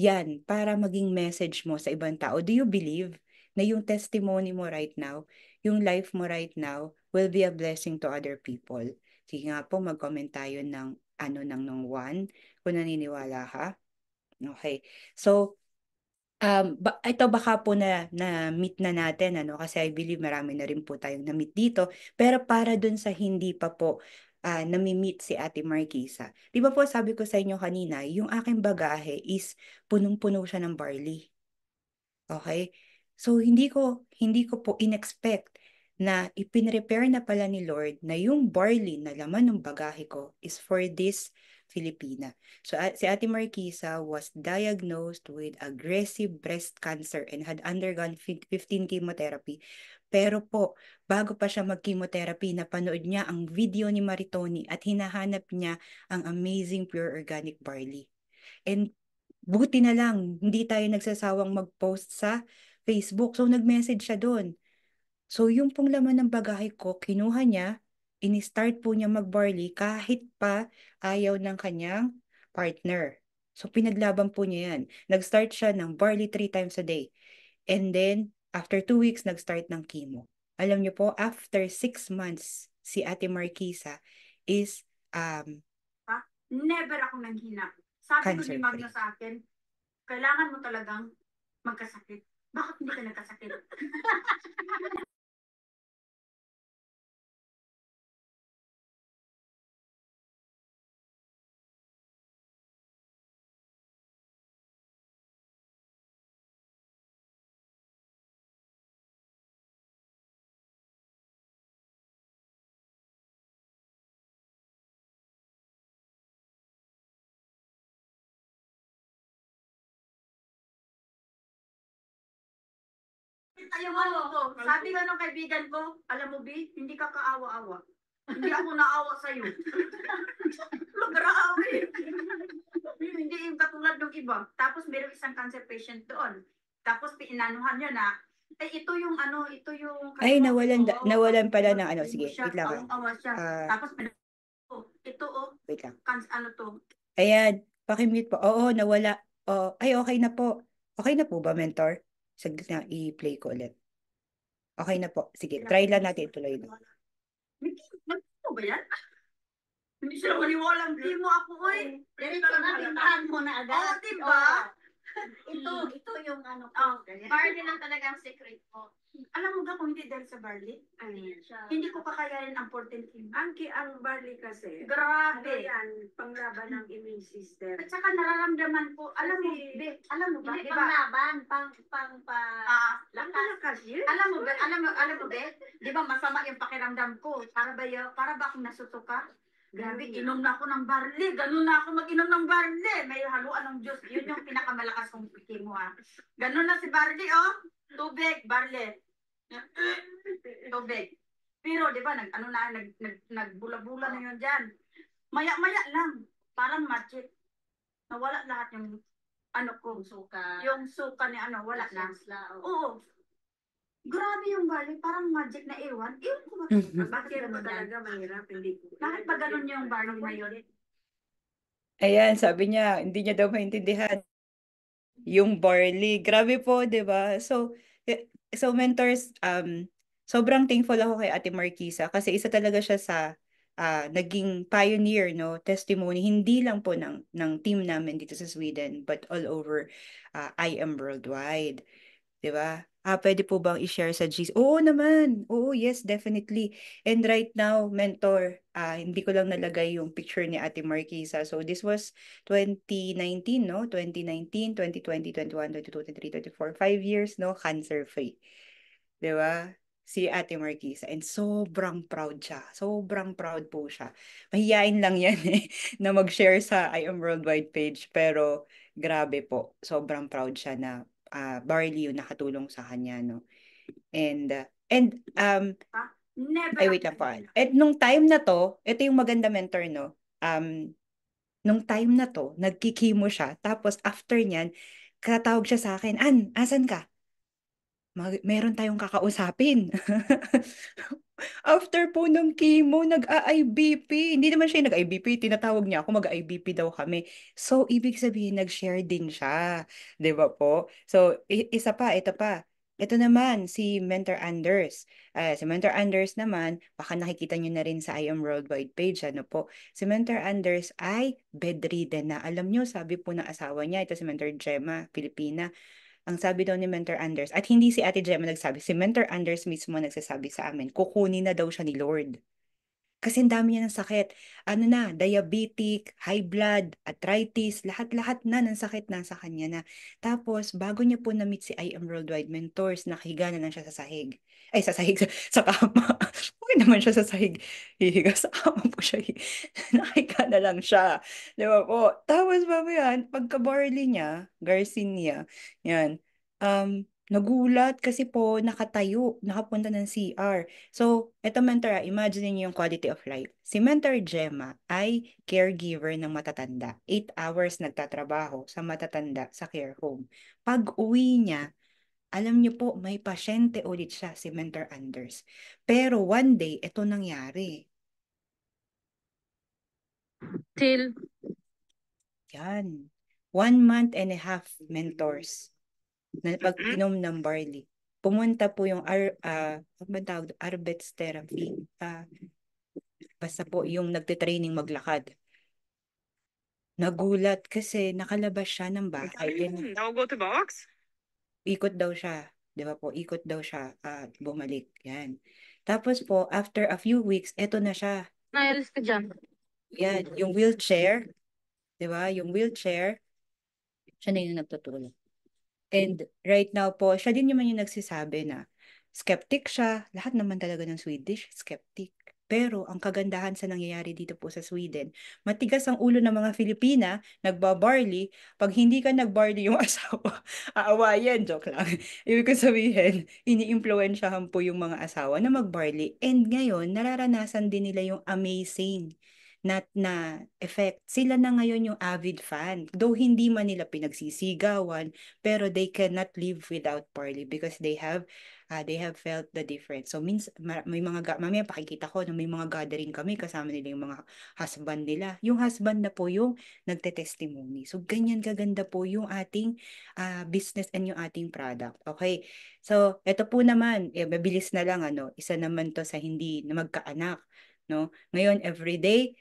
S2: yan, para maging message mo sa ibang tao. Do you believe na yung testimony mo right now, yung life mo right now, will be a blessing to other people? Sige nga po, mag-comment tayo ng ng one, kung naniniwala ka. Okay. So, ito baka po na meet na natin, kasi I believe marami na rin po tayong na-meet dito. Pero para dun sa hindi pa po nami-meet si Ate Marquisa. Di ba po sabi ko sa inyo kanina, yung aking bagahe is punong-puno siya ng barley. Okay? So hindi ko po inexpect na ipinrepare na pala ni Lord na yung barley na laman ng bagahe ko is for this Filipina. So si Ate Marquisa was diagnosed with aggressive breast cancer and had undergone 15 chemotherapy. Pero po, bago pa siya mag-chemotherapy, napanood niya ang video ni Maritoni at hinahanap niya ang amazing pure organic barley. And buti na lang, hindi tayo nagsasawang mag-post sa Facebook. So, nag-message siya doon. So, yung pong laman ng bagahe ko, kinuha niya, ini-start po niya mag-barley kahit pa ayaw ng kanyang partner. So, pinaglaban po niya yan. Nag-start siya ng barley 3 times a day. And then, after 2 weeks, nag-start ng chemo. Alam niyo po, after 6 months, si Ate Marquisa is
S5: never ako nanghina. Sabi ko ni
S2: cancer-free.
S5: Magna sa akin, kailangan mo talagang magkasakit. Bakit hindi ka nagkasakit? Ayaw mo to. Sabi nga ng kaibigan ko, alam mo, B, hindi ka kaawa-awa. Hindi ako naawa sa'yo. Grabe. Hindi yung katulad ng iba. Tapos meron isang cancer patient doon. Tapos inanuhan niya na, ito yung ano, ito yung...
S2: Ay,
S5: Oo,
S2: nawalan pala ng ano.
S5: hindi
S2: Sige,
S5: siya,
S2: wait lang.
S5: awang-awa siya.
S2: Ah,
S5: Tapos, ito
S2: wait lang.
S5: ano to?
S2: Ayan, pakimute po. Oo, nawala. Oh, ay, okay na po. Okay na po ba, mentor? Saglit na, i-play ko ulit. Okay na po. Sige, try lang natin ituloy na.
S5: Nagpo ba yan? Hindi sila maniwala. Hindi mo ako, oy. Diretso na, tindahan mo na agad. Oo, diba? Ito yung ano ko. Barley lang talaga ang secret ko. Alam mo ba kung hindi dahil sa barley? Hindi ko kakayanin ang 14 kilo.
S6: Ang barley kasi,
S5: Grabe.
S6: yan, panglaban ng immune system.
S5: At saka nararamdaman ko, alam mo ba,
S7: Hindi
S5: di ba?
S7: panglaban,
S5: Ah,
S6: Lakas yun.
S5: alam mo, di ba masama yung pakiramdam ko? Para ba akong nasusuka? Grabe, inom na ako ng barley. Ganun na ako mag-inom ng barley. May haluan ng juice. Yun yung pinakamalakas kong mo, ha. Ganun na si barley, oh. Tubig, barley. Tubig. Pero, di ba, nagbula-bula na yun dyan. Maya-maya lang. Parang magic. Nawala lahat yung, ano ko, yung suka ni ano, wala na. Oo. Grabe yung barley. Parang magic na ewan. Ewan ko ba?
S6: Bakit mo talaga mahirap? Hindi ko.
S5: Bakit pa ganun yung barley na yun?
S2: Ayan, sabi niya, hindi niya daw maintindihan yung barley. Grabe po, 'di ba? So mentors, sobrang thankful ako kay Ate Marquisa kasi isa talaga siya sa naging pioneer, no, testimony hindi lang po ng team namin dito sa Sweden but all over I am worldwide. 'Di ba? Pwede po bang i-share sa GC? Oo naman. Oo, yes, definitely. And right now, mentor, hindi ko lang nalagay yung picture ni Ate Marquisa. So this was 2019, no? 2019, 2020, 21, 22, 23, 24, 5 years, no? Cancer-free. 'Di ba? Si Ate Marquisa. And sobrang proud siya. Sobrang proud po siya. Mahihain lang yan na mag-share sa I Am Worldwide page. Pero grabe po. Sobrang proud siya na Barley yung nakatulong sa kanya, no?
S5: Never.
S2: Ay, wait lang po. At nung time na to, ito yung maganda mentor, no? Nung time na to, nagkikimo siya. Tapos after niyan, katawag siya sa akin, asan ka? Meron tayong kakausapin. After po ng chemo, nag-IBP. Hindi naman siya nag-IBP, tinatawag niya ako, mag-IBP daw kami. So, ibig sabihin, nag-share din siya. 'Di ba po? So, isa pa, ito pa. Ito naman, si Mentor Anders. Si Mentor Anders naman, baka nakikita niyo na rin sa I Am Worldwide page, ano po. Si Mentor Anders ay bedridden na. Alam niyo, sabi po ng asawa niya, ito si Mentor Gemma, Pilipina, ang sabi daw ni Mentor Anders, at hindi si Ate Gemma nagsabi, si Mentor Anders mismo nagsasabi sa amin, kukunin na daw siya ni Lord. Kasi ang dami niya ng sakit. Ano na, diabetic, high blood, arthritis, lahat-lahat na ng sakit nasa kanya na. Tapos, bago niya po na-meet si I Am Worldwide Mentors, nakahiga na lang siya sa sahig. Ay, sa sahig, sa kama. Okay naman siya sa sahig. Hihiga sa kama po siya. Nakahiga na lang siya. Di ba po? Tapos, yan, pagka-barley niya, Garcinia, yan, nagulat kasi po nakatayo, nakapunta ng CR. So, eto mentor, imagine niyo yung quality of life. Si Mentor Gemma ay caregiver ng matatanda. 8 hours nagtatrabaho sa matatanda sa care home. Pag uwi niya, alam niyo po, may pasyente ulit siya, si Mentor Anders. Pero one day, ito nangyari.
S3: Till
S2: Yan. 1.5 months mentors na pag-inom ng barley. Pumunta po yung Arbets therapy. Basta po yung nagte-training maglakad. Nagulat kasi nakalabas siya ng bahay. Ikot daw siya. Di ba po? Ikot daw siya at bumalik. Yan. Tapos po, after a few weeks, eto na siya.
S7: Nailis ka dyan.
S2: Yan. Yung wheelchair. Di ba? Yung wheelchair. Siya na yung nagtutulong. And right now po, siya din naman yung nagsisabi na skeptic siya. Lahat naman talaga ng Swedish, skeptic. Pero ang kagandahan sa nangyayari dito po sa Sweden, matigas ang ulo ng mga Filipina, nagbabarley. Pag hindi ka nagbarley yung asawa, aawayan, joke lang. Ibig ko sabihin, iniimpluwensyahan po yung mga asawa na magbarley. And ngayon, nararanasan din nila yung amazing na effect. Sila na ngayon yung avid fan. Though hindi man nila pinagsisigawan, pero they cannot live without barley because they have felt the difference. So means may mamaya pakikita ko na may mga gathering kami kasama nila yung mga husband nila. Yung husband na po yung nagte-testimony. So ganyan kaganda po yung ating business and yung ating product. Okay. So ito po naman, mabilis na lang isa naman to sa hindi na magkaanak, no? Ngayon everyday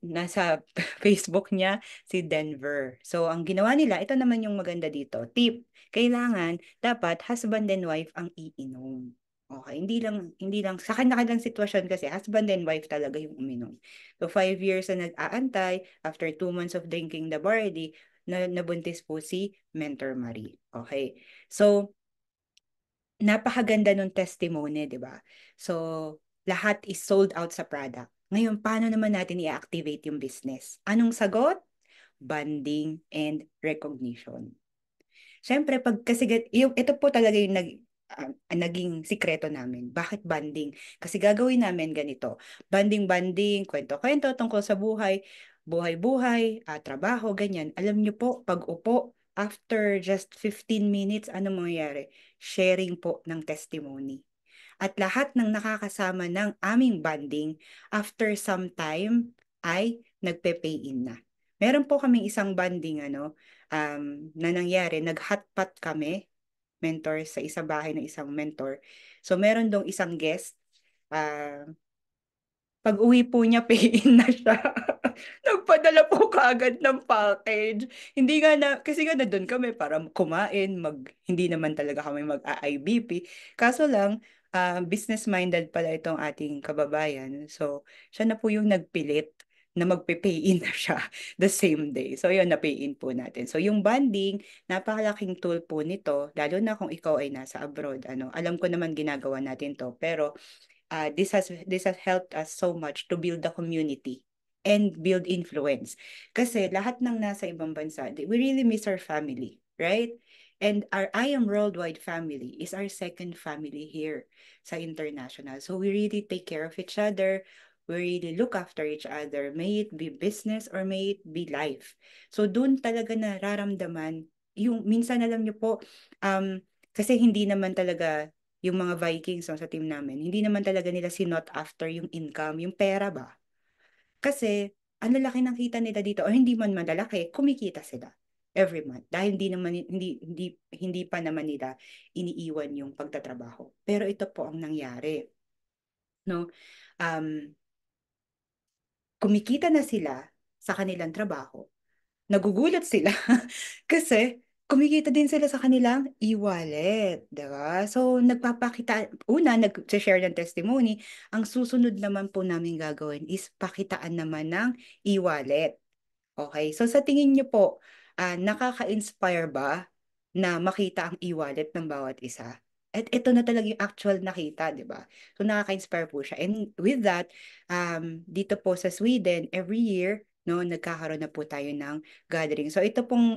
S2: nasa Facebook niya si Denver. So ang ginawa nila, ito naman yung maganda dito. Tip, kailangan dapat husband and wife ang iinom. Okay, hindi lang sa kanya-kanyang sitwasyon kasi husband and wife talaga yung uminom. So 5 years na nag-aantay, after 2 months of drinking the barley, nabuntis po si Mentor Marie. Okay. So napakaganda nung testimony, 'di ba? So lahat is sold out sa product. Ngayon, paano naman natin i-activate yung business? Anong sagot? Bonding and recognition. Siyempre, ito po talaga yung naging sikreto namin. Bakit banding? Kasi gagawin namin ganito. Banding-banding, kwento-kwento tungkol sa buhay, buhay-buhay, trabaho, ganyan. Alam niyo po, pag upo, after just 15 minutes, ano mangyayari? Sharing po ng testimony. At lahat ng nakakasama ng aming banding, after some time, ay nagpe-pay-in na. Meron po kaming isang banding, na nangyari, nag-hotpot kami, mentor, sa isang bahay ng isang mentor. So, meron dong isang guest, pag uwi po niya, pay-in na siya. Nagpadala po kaagad ng package. Hindi nga kasi nga na doon kami para kumain, hindi naman talaga kami mag-IBP. Kaso lang, business-minded pala itong ating kababayan. So, siya na po yung nagpilit na magpe-pay-in na siya the same day. So, yun, na-pay-in po natin. So, yung bonding, napakalaking tool po nito, lalo na kung ikaw ay nasa abroad. Alam ko naman ginagawa natin to, pero this has helped us so much to build the community and build influence. Kasi lahat ng nasa ibang bansa, we really miss our family, right? And our I Am Worldwide family is our second family here sa international. So we really take care of each other. We really look after each other. May it be business or may it be life. So doon talaga nararamdaman yung minsan alam niyo po, kasi hindi naman talaga yung mga Vikings sa team namin, hindi naman talaga nila sinot after yung income, yung pera ba? Kasi ang lalaki ng kita nila dito o hindi man malalaki, kumikita sila every month dahil hindi pa naman nila iniiwan yung pagtatrabaho. Pero ito po ang nangyari, no? Kumikita na sila sa kanilang trabaho. Nagugulat sila kasi kumikita din sila sa kanilang e-wallet, 'di ba? So nag-share ng testimony, ang susunod naman po namin gagawin is pakitaan naman ng e-wallet. Okay, so sa tingin niyo po, nakaka-inspire ba na makita ang e-wallet ng bawat isa? At ito na talaga yung actual nakita, di ba? So nakaka-inspire po siya. And with that, dito po sa Sweden, every year, no, nagkakaroon na po tayo ng gathering. So ito pong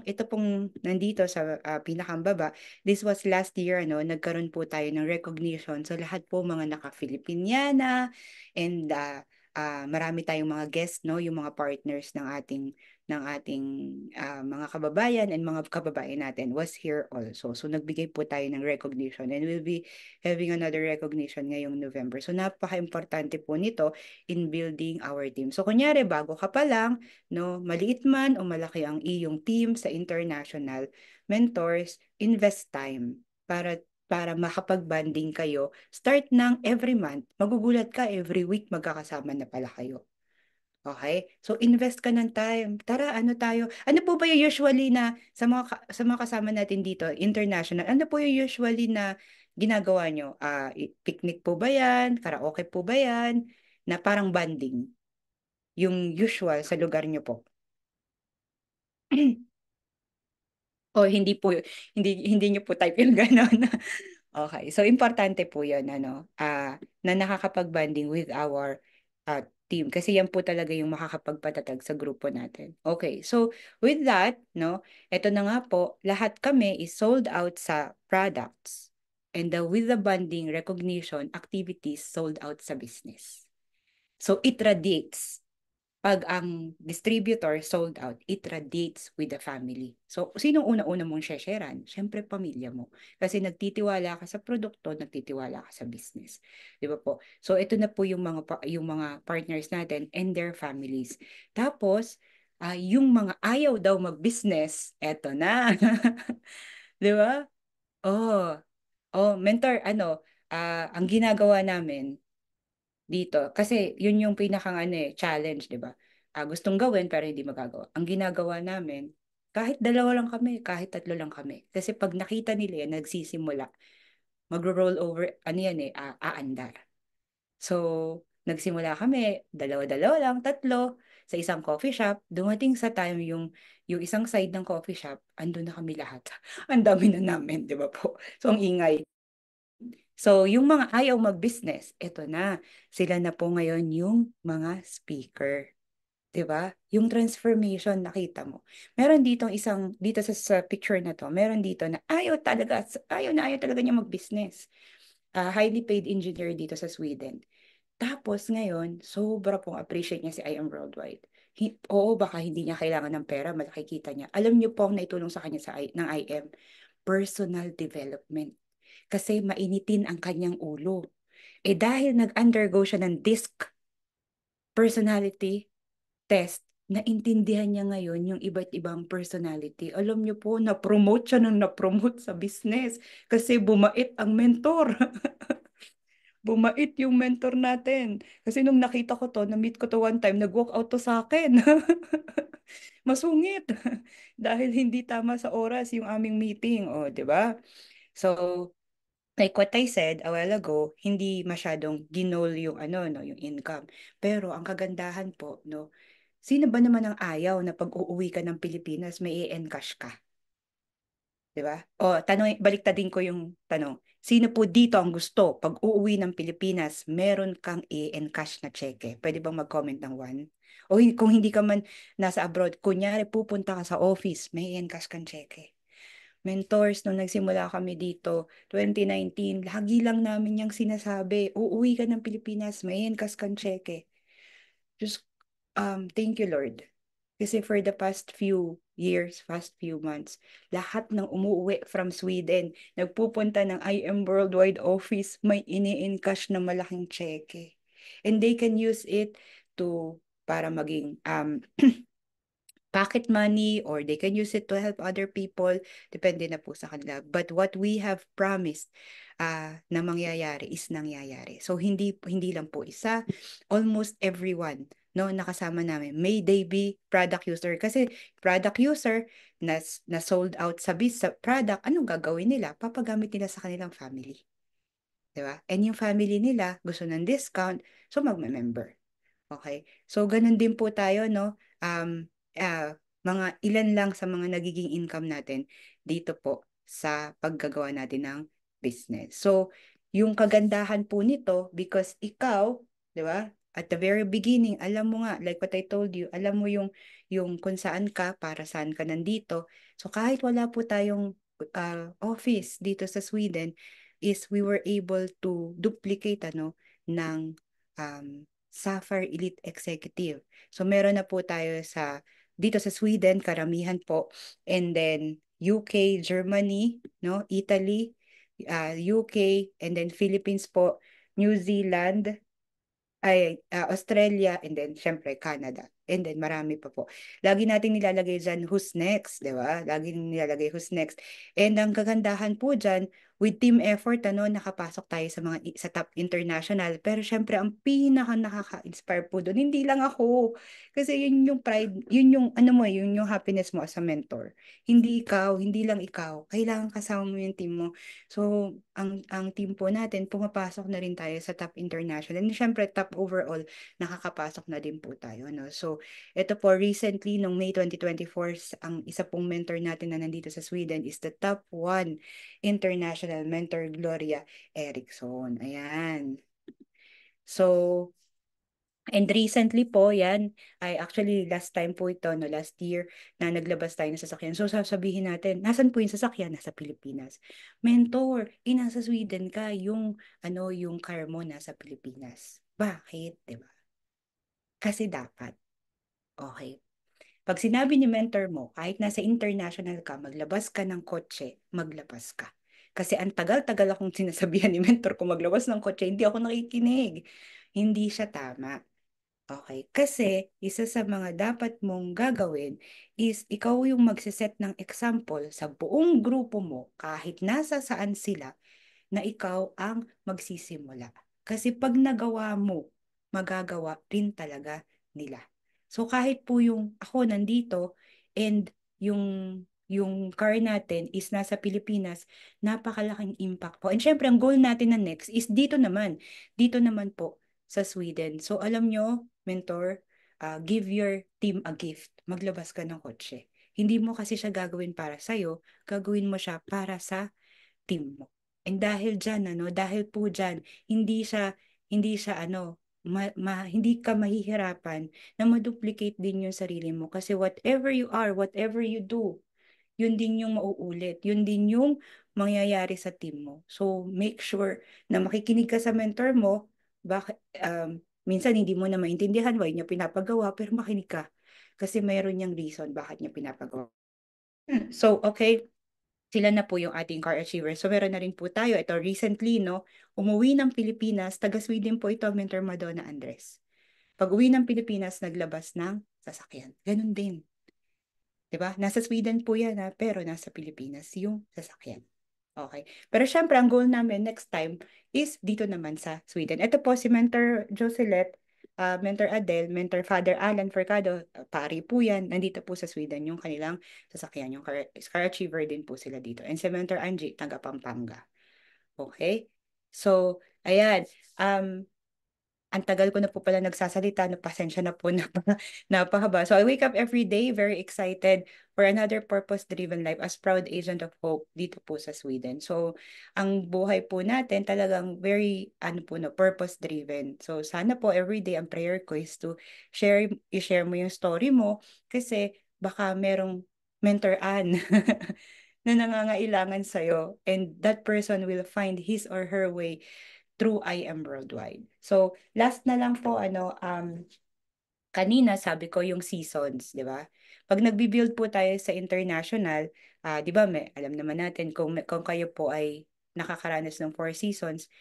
S2: nandito sa pinakambaba, this was last year, nagkaroon po tayo ng recognition. So lahat po mga naka-Filipiniana and marami tayong mga guests, no, yung mga partners ng ating mga kababayan and mga kababayan natin was here also. So nagbigay po tayo ng recognition and we'll be having another recognition ngayong November. So napaka-importante po nito in building our team. So kunyari bago ka pa lang, no, maliit man o malaki ang iyong team sa international mentors, invest time para makapag-banding kayo. Start ng every month. Magugulat ka, every week magkakasama na pala kayo. Okay? So invest ka ng time. Tara, ano tayo? Ano po ba yung usually na sa mga kasama natin dito, international, ano po yung usually na ginagawa nyo? Picnic po ba yan? Karaoke po ba yan? Na parang banding. Yung usual sa lugar nyo po. O hindi nyo po type yung gano'n. Okay, so importante po 'yun na nakakapag-bonding with our team kasi yan po talaga yung makakapagpatatag sa grupo natin. Okay, so with that, no, eto na nga po, lahat kami is sold out sa products and with the bonding recognition activities sold out sa business. So it radiates. Pag ang distributor sold out, it radiates with the family. So, sinong una-una mong sharean? Siyempre, pamilya mo. Kasi nagtitiwala ka sa produkto, nagtitiwala ka sa business. Di ba po? So, ito na po yung mga partners natin and their families. Tapos, yung mga ayaw daw mag-business, eto na. Di ba? Oh, mentor, ang ginagawa namin, dito. Kasi yun yung pinakang challenge, di ba? Gustong gawin pero hindi magagawa. Ang ginagawa namin, kahit dalawa lang kami, kahit tatlo lang kami. Kasi pag nakita nila yan, nagsisimula, magro-roll over, aandar. So, nagsimula kami, dalawa-dalawa lang, tatlo, sa isang coffee shop. Dumating sa time yung isang side ng coffee shop, andun na kami lahat. Ang dami na namin, di ba po? So, ang ingay. So, yung mga ayaw mag-business, eto na. Sila na po ngayon yung mga speaker. 'Di ba? Yung transformation, nakita mo. Meron dito sa picture na to, meron dito na ayaw talaga niya mag-business. Highly paid engineer dito sa Sweden. Tapos ngayon, sobra pong appreciate niya si I Am Worldwide. Oo, baka hindi niya kailangan ng pera, malaki kita niya. Alam niyo po ang naitulong sa kanya ng IM, personal development. Kasi mainitin ang kanyang ulo. Dahil nag-undergo siya ng DISC personality test, naintindihan niya ngayon yung iba't ibang personality. Alam niyo po, na-promote siya ng na-promote sa business kasi bumait ang mentor. Bumait yung mentor natin. Kasi nung nakita ko to, na-meet ko to one time, nag-walk out to sa akin. Masungit. Dahil hindi tama sa oras yung aming meeting. O, di ba? So, like what I said a while ago, hindi masyadong ginol yung no, yung income. Pero ang kagandahan po, no, sino ba naman ang ayaw na pag uuwi ka ng Pilipinas, may i-encash ka? 'Di ba? O, baliktadin ko yung tanong. Sino po dito ang gusto pag uuwi ng Pilipinas, meron kang i-encash na cheque? Pwede bang mag-comment ng one? O kung hindi ka man nasa abroad, kunyari pupunta ka sa office, may i-encash kang cheque. Mentors, nung nagsimula kami dito, 2019, lagi lang namin yung sinasabi, uuwi ka ng Pilipinas, may encash kang cheque. Just, thank you, Lord. Kasi for the past few years, past few months, lahat ng umuwi from Sweden, nagpupunta ng IM Worldwide office, may ini-encash na malaking cheque. And they can use it para maging pocket money or they can use it to help other people. Depende na po sa kanila. But what we have promised na mangyayari is nangyayari. So hindi lang po isa, almost everyone no nakasama namin. May they be product user kasi product user na sold out sa product, anong gagawin nila? Papagamit nila sa kanilang family. 'Di ba? And yung family nila gusto ng discount, so magme-member. Okay? So, ganun din po tayo, no? Mga ilan lang sa mga nagiging income natin dito po sa paggagawa natin ng business. So, yung kagandahan po nito, because ikaw, di ba, at the very beginning, alam mo nga, like what I told you, alam mo yung kung saan ka, para saan ka nandito. So, kahit wala po tayong office dito sa Sweden, is we were able to duplicate ng Sapphire Elite Executive. So meron na po tayo dito sa Sweden, karamihan po. And then UK, Germany, no, Italy, UK, and then Philippines po, New Zealand, Australia, and then syempre Canada. And then marami pa po. Lagi nating nilalagay dyan, who's next, di ba? Lagi nilalagay who's next. And ang kagandahan po dyan, with team effort, nakapasok tayo sa top international. Pero syempre, ang pinaka nakaka-inspire po doon, hindi lang ako. Kasi yun yung pride, yun yung, yun yung happiness mo as a mentor. Hindi ikaw, hindi lang ikaw. Kailangan kasama mo yung team mo. So, ang team po natin, pumapasok na rin tayo sa top international. And syempre, top overall, nakakapasok na din po tayo. No? So, ito po, recently, noong May 2024, ang isa pong mentor natin na nandito sa Sweden is the top 1 international mentor, Gloria Erickson. Ayan. So, And recently po, yan, ay actually last time po ito, no, last year, na naglabas tayo ng sasakyan. So sasabihin natin, nasan po yung sasakyan? Nasa Pilipinas. Mentor, nasa Sweden ka, yung car mo nasa Pilipinas. Bakit? Diba? Kasi dapat. Okay. Pag sinabi ni mentor mo, kahit nasa international ka, maglabas ka ng kotse, maglabas ka. Kasi ang tagal-tagal akong sinasabihan ni mentor ko maglabas ng kotse, hindi ako nakikinig. Hindi siya tama. Okay, kasi isa sa mga dapat mong gagawin is ikaw yung magsiset ng example sa buong grupo mo kahit nasa saan sila na ikaw ang magsisimula. Kasi pag nagawa mo, magagawa rin talaga nila. So kahit po yung ako nandito and yung yung car natin is nasa Pilipinas, napakalaking impact po. And syempre, ang goal natin na next is dito naman po sa Sweden. So alam nyo, mentor, give your team a gift. Maglabas ka ng kotse. Hindi mo kasi siya gagawin para sa'yo, gagawin mo siya para sa team mo. And dahil po dyan, hindi ka mahihirapan na ma-duplicate din yung sarili mo. Kasi whatever you are, whatever you do, yun din yung mauulit. Yun din yung mangyayari sa team mo. So, make sure na makikinig ka sa mentor mo. Minsan hindi mo na maintindihan why niya pinapagawa, pero makinig ka. Kasi mayroon niyang reason bakit niya pinapagawa. So, okay, sila na po yung ating car achievers. So, meron na rin po tayo. Ito, recently, no, umuwi ng Pilipinas, taga-Sweden po ito, Mentor Madonna Andres. Pag uwi ng Pilipinas, naglabas ng sasakyan. Ganun din. Diba? Nasa Sweden po yan, pero nasa Pilipinas yung sasakyan. Okay. Pero syempre, ang goal namin next time is dito naman sa Sweden. Ito po si Mentor Joselet, Mentor Adele, Mentor Father Alan Fercado, pari po yan, nandito po sa Sweden yung kanilang sasakyan, yung car achiever din po sila dito. And si Mentor Angie, taga Pampanga. Okay? So, ayan. Ang tagal ko na po pala nagsasalita, pasensya na po, napahaba. So I wake up every day very excited for another purpose-driven life as proud agent of hope dito po sa Sweden. So ang buhay po natin talagang very purpose-driven. So sana po every day ang prayer ko is to i-share mo yung story mo kasi baka merong mentor na nangangailangan sa'yo and that person will find his or her way through I Am Worldwide. So, last na lang po, kanina sabi ko yung seasons, di ba? Pag nagbi-build po tayo sa international, di ba, alam naman natin kung kayo po ay nakakaranas ng 4 seasons,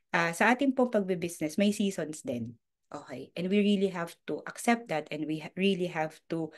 S2: sa ating pong pagbe-business, may seasons din. Okay. And we really have to accept that and we really have to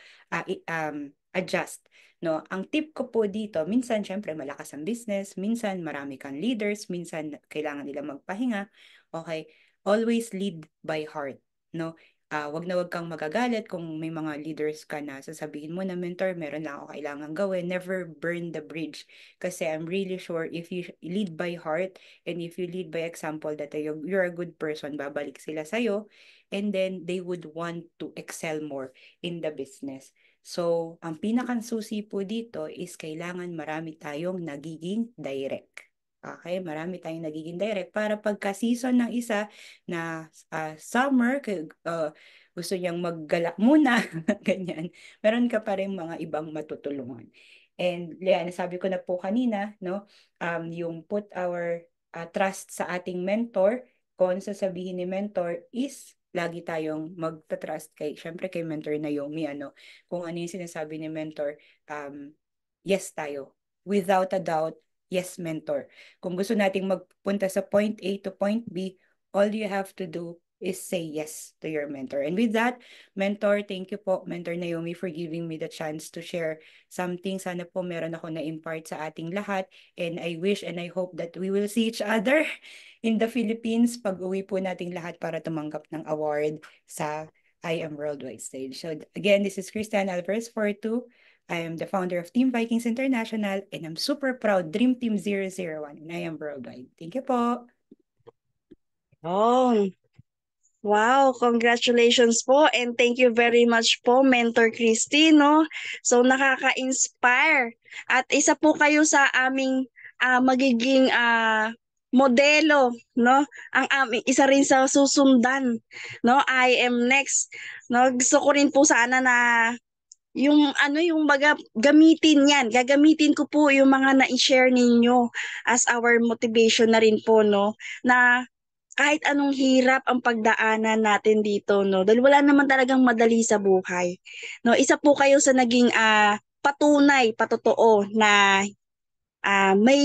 S2: adjust. No, ang tip ko po dito, minsan syempre malakas ang business, minsan marami kang leaders, minsan kailangan nila magpahinga. Okay? Always lead by heart, no? Wag na wag kang magagalit kung may mga leaders ka na sasabihin mo na mentor, meron lang ako kailangan gawin. Never burn the bridge. Kasi I'm really sure if you lead by heart and if you lead by example that you're a good person, babalik sila sa'yo and then they would want to excel more in the business. So, ang pinakang susi po dito is kailangan marami tayong nagiging direct. Okay, marami tayong nagiging direct para pagka-season ng isa na summer, gusto niyang maggala muna, ganyan, meron ka pa rin mga ibang matutulungan. And yan, sabi ko na po kanina, no, yung put our trust sa ating mentor, kung sasabihin ni mentor is lagi tayong magta-trust syempre kay Mentor Naomi, kung ano yung sinasabi ni Mentor, yes tayo. Without a doubt, yes, Mentor. Kung gusto nating magpunta sa point A to point B, all you have to do is say yes to your mentor. And with that, Mentor, thank you po, Mentor Naomi, for giving me the chance to share something. Sana po meron ako na-impart sa ating lahat. And I wish and I hope that we will see each other in the Philippines pag-uwi po nating lahat para tumanggap ng award sa I Am Worldwide stage. So again, this is Christian Alvarez 42. I am the founder of Team Vikings International and I'm super proud Dream Team 001 and I Am Worldwide. Thank you po.
S1: Oh, wow, congratulations po and thank you very much po, Mentor Christy, no? So nakaka-inspire at isa po kayo sa aming magiging modelo, no? Ang aming isa rin sa susundan, no? I am next, no? Gusto ko rin po sana na yung ano yung baga gamitin yan. Gagamitin ko po yung mga na-share ninyo as our motivation na rin po, no? Na kahit anong hirap ang pagdaanan natin dito, no? Dahil wala naman talagang madali sa buhay. No, isa po kayo sa naging patunay, patotoo na may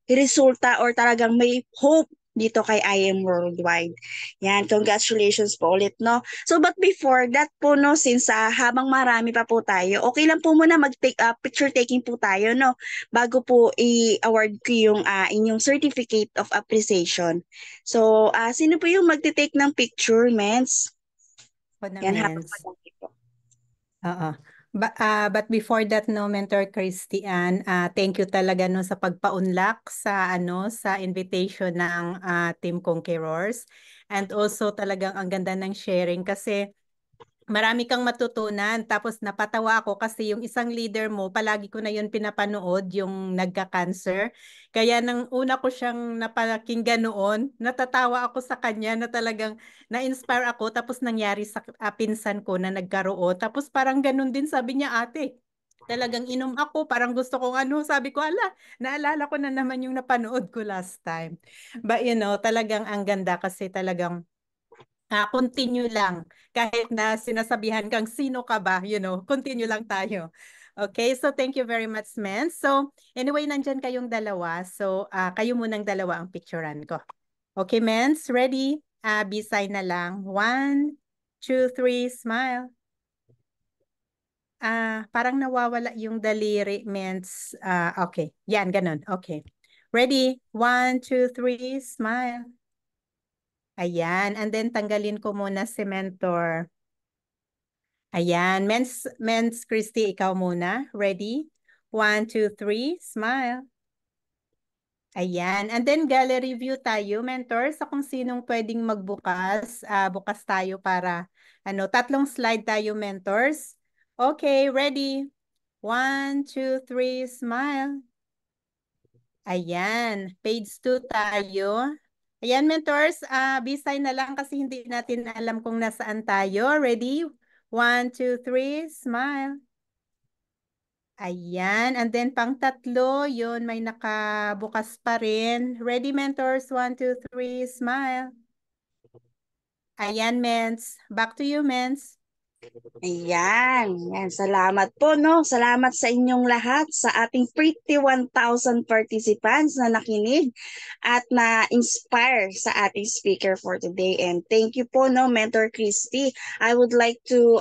S1: resulta or talagang may hope dito kay I Am Worldwide. Yan, congratulations po ulit, no? So, but before that po, no, since habang marami pa po tayo, okay lang po muna mag-take picture taking po tayo, no? Bago po i-award ko yung inyong certificate of appreciation. So, sino po yung magte-take ng picture, Mens?
S7: Po na,
S1: Yan, habang
S7: Mens.
S1: madami po.
S7: Oo. But before that, no, Mentor Christian, thank you talaga no sa pagpaunlak sa sa invitation ng Team Conquerors. And also talagang ang ganda ng sharing kasi marami kang matutunan. Tapos napatawa ako kasi yung isang leader mo, palagi ko na yun pinapanood, yung nagka-cancer. Kaya nang una ko siyang napakinggan noon, natatawa ako sa kanya na talagang na-inspire ako. Tapos nangyari sa pinsan ko na nagkaroon. Tapos parang ganun din sabi niya, ate. Talagang inom ako, parang gusto kong sabi ko, ala, naalala ko na naman yung napanood ko last time. But talagang ang ganda kasi talagang continue lang. Kahit na sinasabihan kang sino ka ba, continue lang tayo. Okay, so thank you very much, men. So, anyway, nandyan kayong dalawa. So, kayo munang dalawa ang picturean ko. Okay, mens, ready? B-sign na lang. 1, 2, 3, smile. Parang nawawala yung daliri, mens. Okay, yan, ganun. Okay. Ready? 1, 2, 3, smile. Ayan, and then tanggalin ko muna si mentor. Ayan, Mens Christy, ikaw muna. Ready? 1, 2, 3, smile. Ayan, and then gallery view tayo, mentor, sa kung sinong pwedeng magbukas. Bukas tayo para, tatlong slide tayo, mentors. Okay, ready? 1, 2, 3, smile. Ayan, page 2 tayo. Ayan, mentors, B-sign na lang kasi hindi natin alam kung nasaan tayo. Ready? 1, 2, 3, smile. Ayan, and then pang tatlo, yun, may nakabukas pa rin. Ready, mentors? 1, 2, 3, smile. Ayan, Mens. Back to you, Mens.
S1: Ayan, yan. Salamat po, no? Salamat sa inyong lahat, sa ating pretty 1,000 participants na nakinig at na-inspire sa ating speaker for today. And thank you po, no, Mentor Christy. I would like to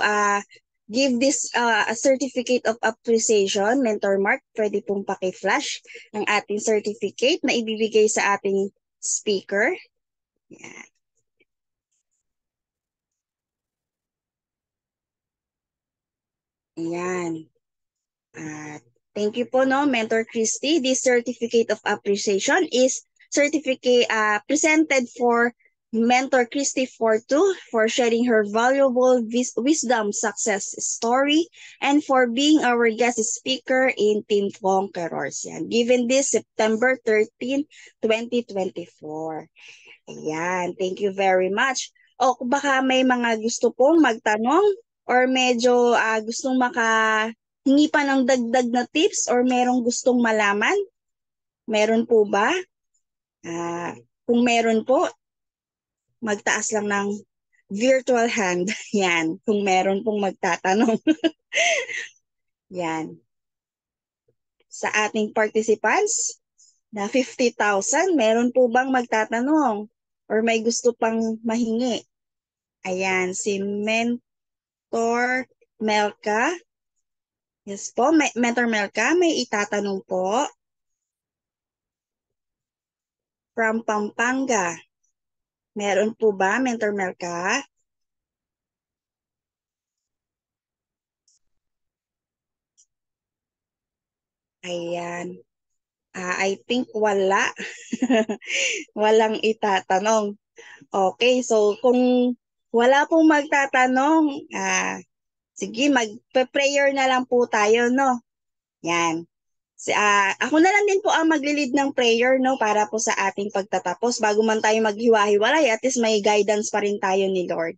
S1: give this a certificate of appreciation. Mentor Mark, pwede pong paki-flash ang ating certificate na ibibigay sa ating speaker. Yan. Ayan. Thank you po, no, Mentor Christy. This certificate of appreciation is certificate presented for Mentor Christy Fortu for sharing her valuable wisdom success story and for being our guest speaker in Team Conquerors. Yan. Given this September 13, 2024. Ayan, thank you very much. O baka may mga gusto pong magtanong or medyo gustong hingi pa ng dagdag na tips or merong gustong malaman? Meron po ba? Kung meron po, magtaas lang ng virtual hand. Yan, kung meron pong magtatanong. Yan. Sa ating participants na 50,000, meron po bang magtatanong or may gusto pang mahingi? Ayan, si Mentor Melka. Yes po, Mentor Melka, may itatanong po. From Pampanga. Meron po ba, Mentor Melka? Ayan. I think wala. Walang itatanong. Okay, so kung wala pong magtatanong, sige, magpe-prayer na lang po tayo, no? Yan. Ako na lang din po ang magli-lead ng prayer, no, para po sa ating pagtatapos. Bago man tayo maghiwa-hiwalay, at least may guidance pa rin tayo ni Lord.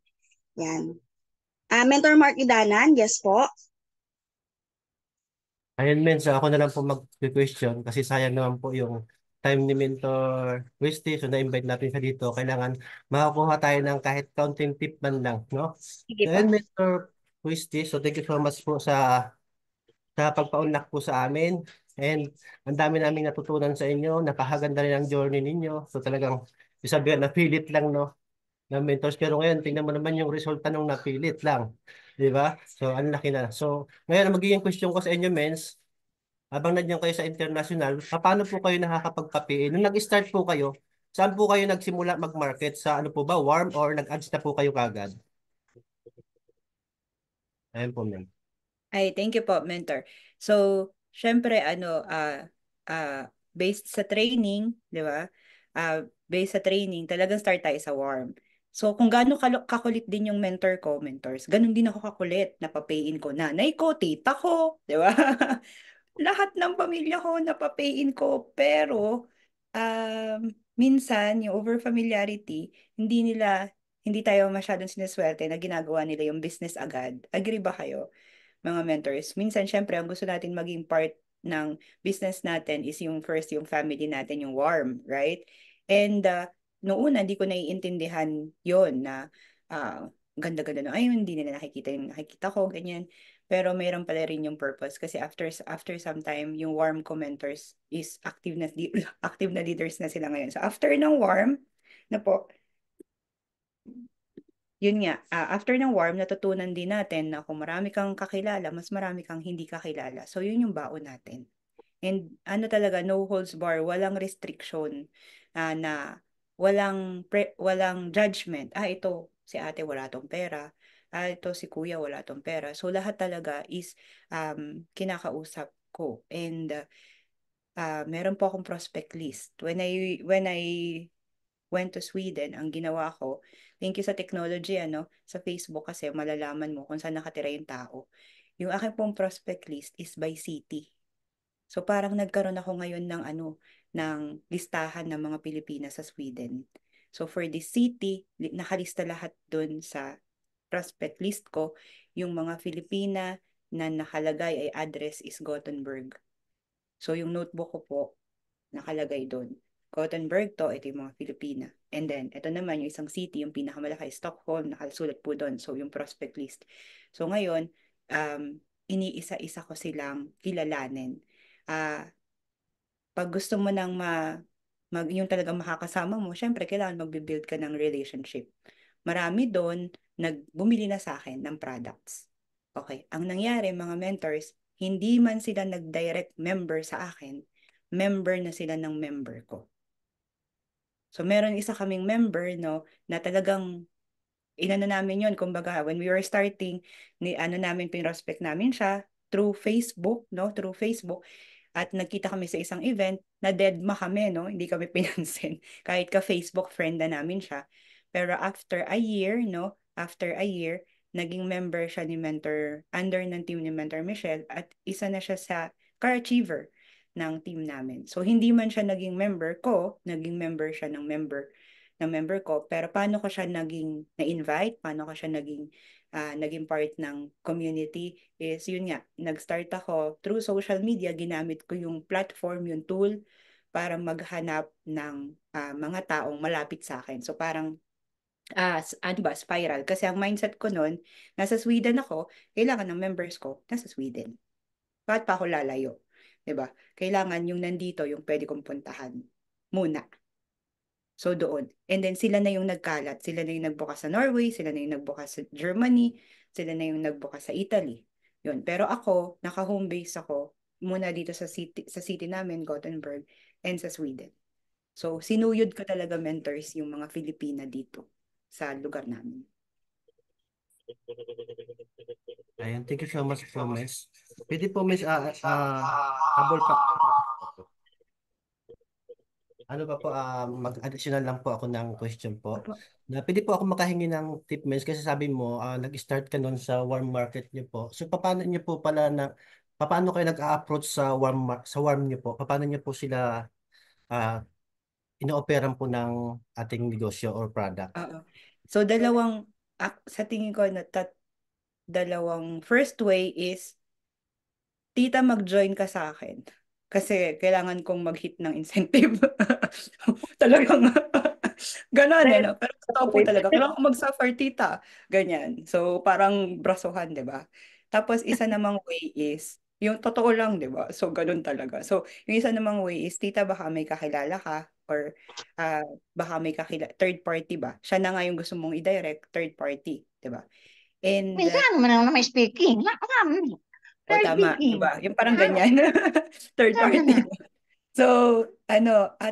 S1: Yan. Mentor Mark Idanan, yes po.
S8: Ayun, men, so ako na lang po mag-question kasi sayang naman po yung time ni Mentor Christy. So, na-invite natin siya dito. Kailangan makakuha tayo ng kahit counting tip man lang, no?
S1: Sige
S8: So,
S1: po.
S8: ayun, Mentor Christy. So, thank you so much po sa pagpaunlak po sa amin. And ang dami naming natutunan sa inyo. Napakaganda rin ang journey ninyo. So, talagang isabihan na pilit lang, no? Na mentors. Pero ngayon, tingnan mo naman yung resulta nung napilit lang. Di ba? So, ang laki na. So, ngayon, ang magiging question ko sa inyo, mens, habang nandiyan kayo sa international, paano po kayo nakakapagpa-PA? Nung nag-start po kayo, saan po kayo nagsimula mag-market? Sa ano po ba, warm or nag-ads na po kayo kagad? Ayun po, men.
S4: Ay, thank you po, mentor. So, syempre, based sa training, di ba? Based sa training, talagang start tayo sa warm. So, kung gaano kakulit din yung mentor ko, mentors, ganun din ako kakulit. Napapayin ko nanay ko, tita ko, di ba? Lahat ng pamilya ko napapayin ko, pero minsan, yung over familiarity, hindi tayo masyadong sineswerte na ginagawa nila yung business agad. Agree ba kayo? Mga mentors. Minsan, syempre, ang gusto natin maging part ng business natin is yung first, yung family natin, yung warm, right? And noong una, hindi ko naiintindihan yon na ganda-ganda na, ayun, hindi nila nakikita yung nakikita ko, ganyan. Pero mayroon pala rin yung purpose kasi after some time, yung warm commenters is active na leaders na sila ngayon. So after ng warm, na po, yun nga, after ng warm, natutunan din natin na kung marami kang kakilala, mas marami kang hindi kakilala. So, yun yung baon natin. And ano talaga, no holds bar, walang restriction na walang judgment. Ito, si ate wala tong pera. Ito si kuya wala tong pera. So, lahat talaga is kinakausap ko. And meron po akong prospect list. When I went to Sweden, ang ginawa ko, thank you sa technology, sa Facebook kasi malalaman mo kung saan nakatira yung tao. Yung aking pong prospect list is by city. So parang nagkaroon ako ngayon ng listahan ng mga Pilipinas sa Sweden. So for this city, nakalista lahat dun sa prospect list ko, yung mga Filipina na nakalagay ay address is Gothenburg. So yung notebook ko po, nakalagay doon. Gothenburg to, ito yung mga Filipina. And then, ito naman yung isang city, yung pinakamalaki, Stockholm, nakasulat po doon. So, yung prospect list. So, ngayon, iniisa-isa ko silang kilalanin. Pag gusto mo nang yung talagang makakasama mo, syempre, kailangan magbe-build ka ng relationship. Marami doon, bumili na sa akin ng products. Okay, ang nangyari, mga mentors, hindi man sila nag-direct member sa akin, member na sila ng member ko. So, meron isa kaming member, no, na talagang inano namin yon, kumbaga, when we were starting, namin, pinrospect namin siya through Facebook, no, through Facebook, at nagkita kami sa isang event, na deadma kami, no, hindi kami pinansin, kahit ka Facebook friend na namin siya. Pero after a year, naging member siya ni Mentor, under ng team ni Mentor Michelle, at isa na siya sa car achiever ng team namin. So, hindi man siya naging member ko, naging member siya ng member ko, pero paano ko siya naging na-invite, paano ko siya naging part ng community is yun nga, nag-start ako through social media, ginamit ko yung platform, yung tool, para maghanap ng mga taong malapit sa akin. So, parang spiral. Kasi ang mindset ko noon, nasa Sweden ako, kailangan ng members ko, nasa Sweden. Bakit pa ako lalayo? 'Di ba? Kailangan yung nandito, yung pwede kong puntahan muna. So doon. And then sila na yung nagkalat. Sila na yung nagbukas sa Norway, sila na yung nagbukas sa Germany, sila na yung nagbukas sa Italy. Yun. Pero ako, naka-home base ako muna dito sa city namin, Gothenburg, and sa Sweden. So, sinuyod ko talaga, mentors, yung mga Filipina dito sa lugar namin.
S8: Ayan, thank you so much po, Miss. Pwede po, Miss, habol pa. Ano pa po, mag-additional lang po ako ng question po. Na pwede po ako makahingi ng tip, Miss, kasi sabi mo, nag-start ka nun sa warm market niyo po. So, paano niyo po pala paano kayo nag-a-approach sa warm niyo po? Paano niyo po sila ah, ino-operan po ng ating negosyo or product?
S4: Oo. So, sa tingin ko na dalawang first way is, tita, mag-join ka sa akin. Kasi kailangan kong mag-hit ng incentive. Talagang ganon eh, no? Pero totoo po talaga. Kailangan kong mag-suffer, tita. Ganyan. So, parang brasuhan, di ba? Tapos, isa namang way is, yung totoo lang, di ba? So, ganun talaga. So, yung isa namang way is, tita, baka may kakilala ka or ah, baka may third party ba? Siya na nga yung gusto mong i-direct, third party, di ba? And
S5: Minsan naman na may speaking.
S4: o
S5: Third
S4: tama, di
S5: speaking.
S4: ba? Yung parang ganyan. Third
S5: Tama
S4: party.
S5: na.
S4: So,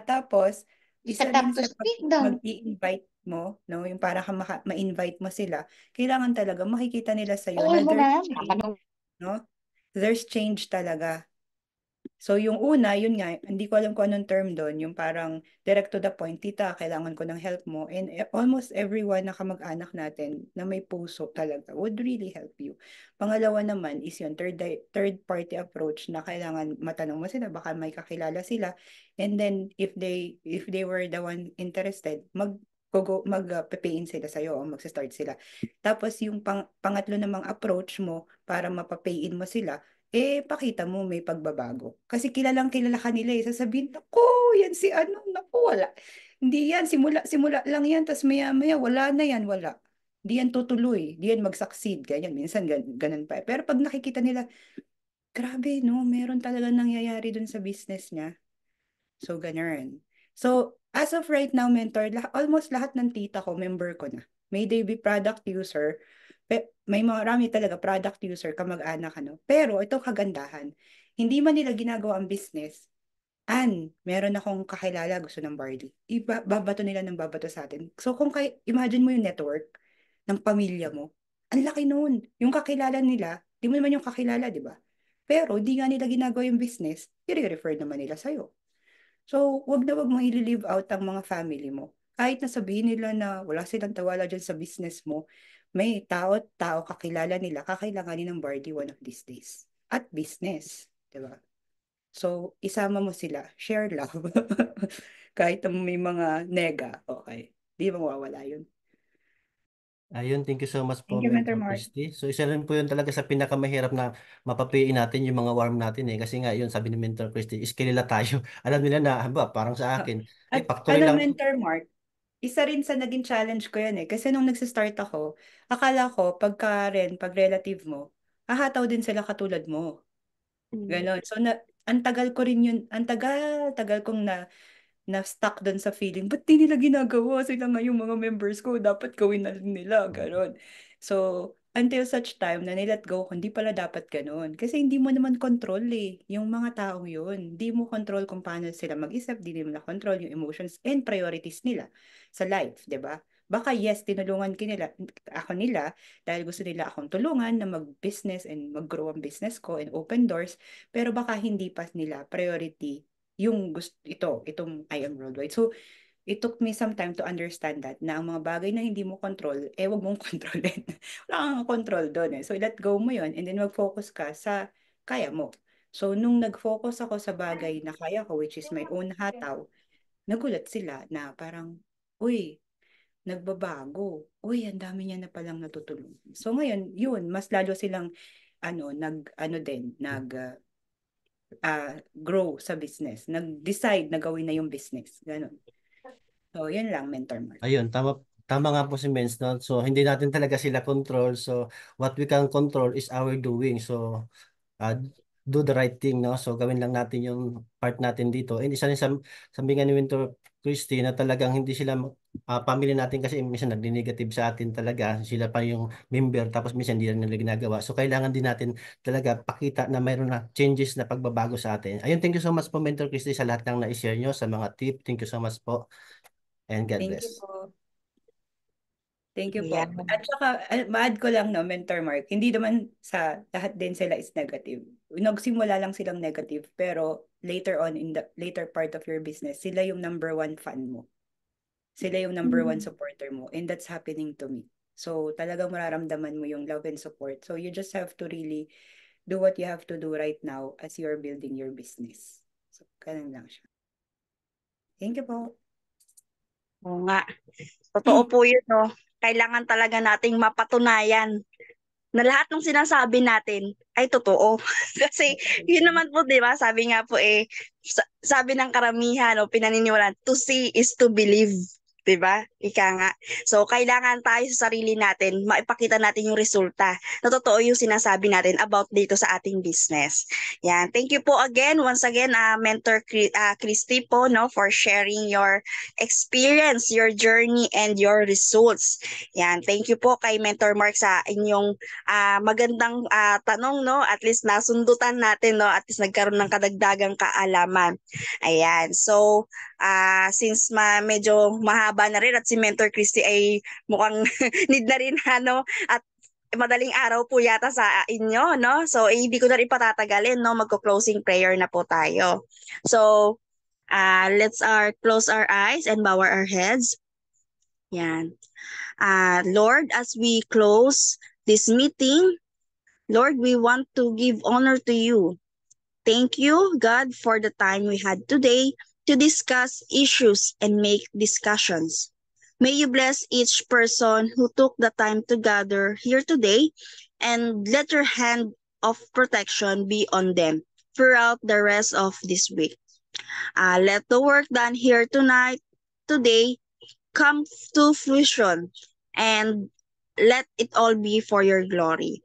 S4: tapos, isa
S5: Set up
S4: rin
S5: to
S4: sa
S5: speak daw.
S4: mag-i-invite mo, no? Yung para ma-invite mo sila, kailangan talaga makikita nila sa'yo
S5: All
S4: na
S5: mo na.
S4: no? There's change talaga. So, yung una, yun nga, hindi ko alam kung anong term doon, yung parang direct to the point, tita, kailangan ko ng help mo. And almost everyone na kamag-anak natin na may puso talaga would really help you. Pangalawa naman is yung third party approach na kailangan matanong mo sila, baka may kakilala sila. And then, if they were the one interested, mag-papayin sila sa'yo o magsa-start sila. Tapos yung pangatlo namang approach mo para mapapayin mo sila, pakita mo may pagbabago. Kasi kilalang kilala ka nila eh. Sasabihin, naku, yan si ano, naku, wala. Hindi yan, simula lang yan, tas maya wala na yan, wala. Hindi yan tutuloy, hindi yan mag-succeed, ganyan. Minsan ganun pa. Pero pag nakikita nila, grabe, no, meron talaga nangyayari dun sa business niya. So, ganun. So, as of right now, mentor, almost lahat ng tita ko, member ko na. May they be product user, may marami talaga product user, kamag-anak, ano. Pero, ito kagandahan, hindi man nila ginagawa ang business, meron akong kakilala gusto ng barley. Babato nila ng babato sa atin. So, imagine mo yung network ng pamilya mo. Ang laki nun. Yung kakilala nila, di mo naman yung kakilala, di ba? Pero, di nga nila ginagawa yung business, i-refer naman nila sa'yo. So, wag na wag mong i-leave out ang mga family mo. Kahit na sabihin nila na wala silang tawala dyan sa business mo, may tao kakilala nila, kakailanganin ng Bardi one of these days. At business, di ba? So, isama mo sila. Share love. Kahit na may mga nega, okay. Di mawawala yun.
S8: Ayun, thank you so much po,
S4: Thank you, Mentor
S8: Mentor
S4: Mark.
S8: Christy. So, isa rin po yun talaga sa pinakamahirap na mapapiin natin yung mga warm natin eh. Kasi nga, yun, sabi ni Mentor Christy, is kilala tayo. Alam nila na, parang sa
S4: Ah,
S8: akin,
S4: At
S8: factory lang.
S4: Mentor Mark, isa rin sa naging challenge ko yan eh. Kasi nung nagsistart ako, akala ko pag relative mo, hahataw din sila katulad mo. Ganon. So, ang tagal ko rin yun, tagal kong na-stuck doon sa feeling, ba't di nila ginagawa? Sila nga yung mga members ko, dapat gawin na rin nila, ganon. So, until such time na nilet go ko, hindi pala dapat ganon. Kasi hindi mo naman control eh, yung mga taong yun. Hindi mo control kung paano sila mag-isip, hindi mo na control yung emotions and priorities nila sa life, di ba? Baka yes, tinulungan ako nila dahil gusto nila akong tulungan na mag-business and mag-grow ang business ko and open doors, pero baka hindi pa nila priority yung itong I am worldwide. So, it took me some time to understand that na ang mga bagay na hindi mo control, wag mong kontrolin. Wala kang control doon eh. So, let go mo yon and then mag-focus ka sa kaya mo. So, nung nag-focus ako sa bagay na kaya ko, which is my own hataw, nagulat sila na parang, uy, nagbabago. Uy, ang dami niya na palang natutulungan. So, ngayon, yun, mas lalo silang, grow sa business. Nag-decide na gawin na yung business. Ganon. So, yun lang, Mentor Mark.
S8: Ayun, tama nga po si Men's, no? So, hindi natin talaga sila control. So, what we can control is our doing. So, uh, do the right thing, no? So, gawin lang natin yung part natin dito. And isa rin sabi nga ni Mentor Christy na talagang hindi sila, family natin kasi minsan nagdi-negative sa atin talaga. Sila pa yung member, tapos minsan hindi na nila ginagawa. So, kailangan din natin talaga pakita na mayroon na changes na pagbabago sa atin. Ayun, thank you so much po, Mentor Christy, sa lahat ng na-share nyo, sa mga tip. Thank you so much po. And God
S4: Thank you
S8: bless.
S4: po. Thank you
S1: Yeah.
S4: po. At saka, ma-add ko lang, no, Mentor Mark, hindi naman sa lahat din sila is negative. Nagsimula lang silang negative, pero later on, in the later part of your business, sila yung number one fan mo. Sila yung number one supporter mo. And that's happening to me. So, talagang mararamdaman mo yung love and support. So, you just have to really
S2: do what you have to do right now as you're building your business. So, ganun lang siya. Thank you po.
S1: Oo nga. Totoo po yun, no? Kailangan talaga nating mapatunayan na lahat ng sinasabi natin ay totoo. Kasi yun naman po, di ba? Sabi nga po sabi ng karamihan o pinaniniwalaan, to see is to believe. Di ba? Ika nga. So, kailangan tayo sa sarili natin, maipakita natin yung resulta na totoo yung sinasabi natin about dito sa ating business. Yan. Thank you po again, once again, Mentor Christy po, no, for sharing your experience, your journey, and your results. Yan. Thank you po kay Mentor Mark sa inyong magandang tanong, no? At least nasundutan natin, no? At least nagkaroon ng kadagdagang kaalaman. Ayan. So, since medyo mahaba na rin at si Mentor Christy ay mukhang need na rin, ano? At madaling araw po yata sa inyo, no? So, hindi ko na rin patatagalin, no? Magko-closing prayer na po tayo. So, let's close our eyes and bow our heads. Yan. Lord, as we close this meeting, Lord, we want to give honor to you. Thank you, God, for the time we had today to discuss issues and make discussions. May you bless each person who took the time to gather here today, and let your hand of protection be on them throughout the rest of this week. Let the work done here today, come to fruition, and let it all be for your glory.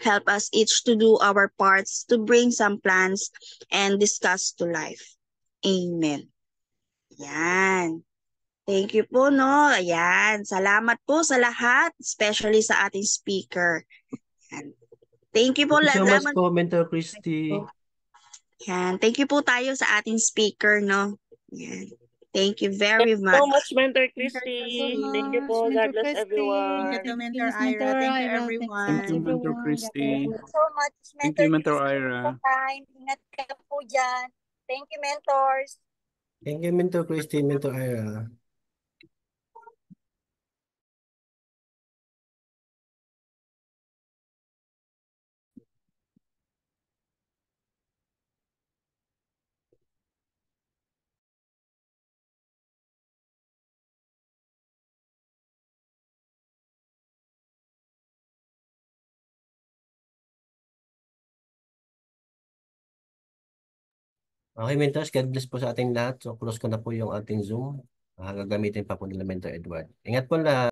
S1: Help us each to do our parts to bring some plans and discuss to life. Amen. Yan. Thank you po, no? Ayan. Salamat po sa lahat, especially sa ating speaker. Yan. Thank you po.
S8: Thank you so much po, Mentor Christy.
S1: Yan. Thank you po tayo sa ating speaker, no? Yan. Thank you very much.
S9: So much, Mentor Christy. Thank you po. God bless everyone.
S7: Thank you, Mentor Ira. Thank you, everyone.
S10: Thank you, Mentor Christy.
S5: Thank you so much,
S10: Thank
S5: Mentor
S10: you, Mentor
S5: Christy,
S10: Ira.
S5: for time. Ingat kayo po dyan. Thank you, mentors.
S8: Thank you, Mentor Christy, Mentor Ira. Okay, mentors, God bless po sa ating lahat. So, close ko na po yung ating Zoom. Gagamitin pa po nila Mentor Edward. Ingat po lahat.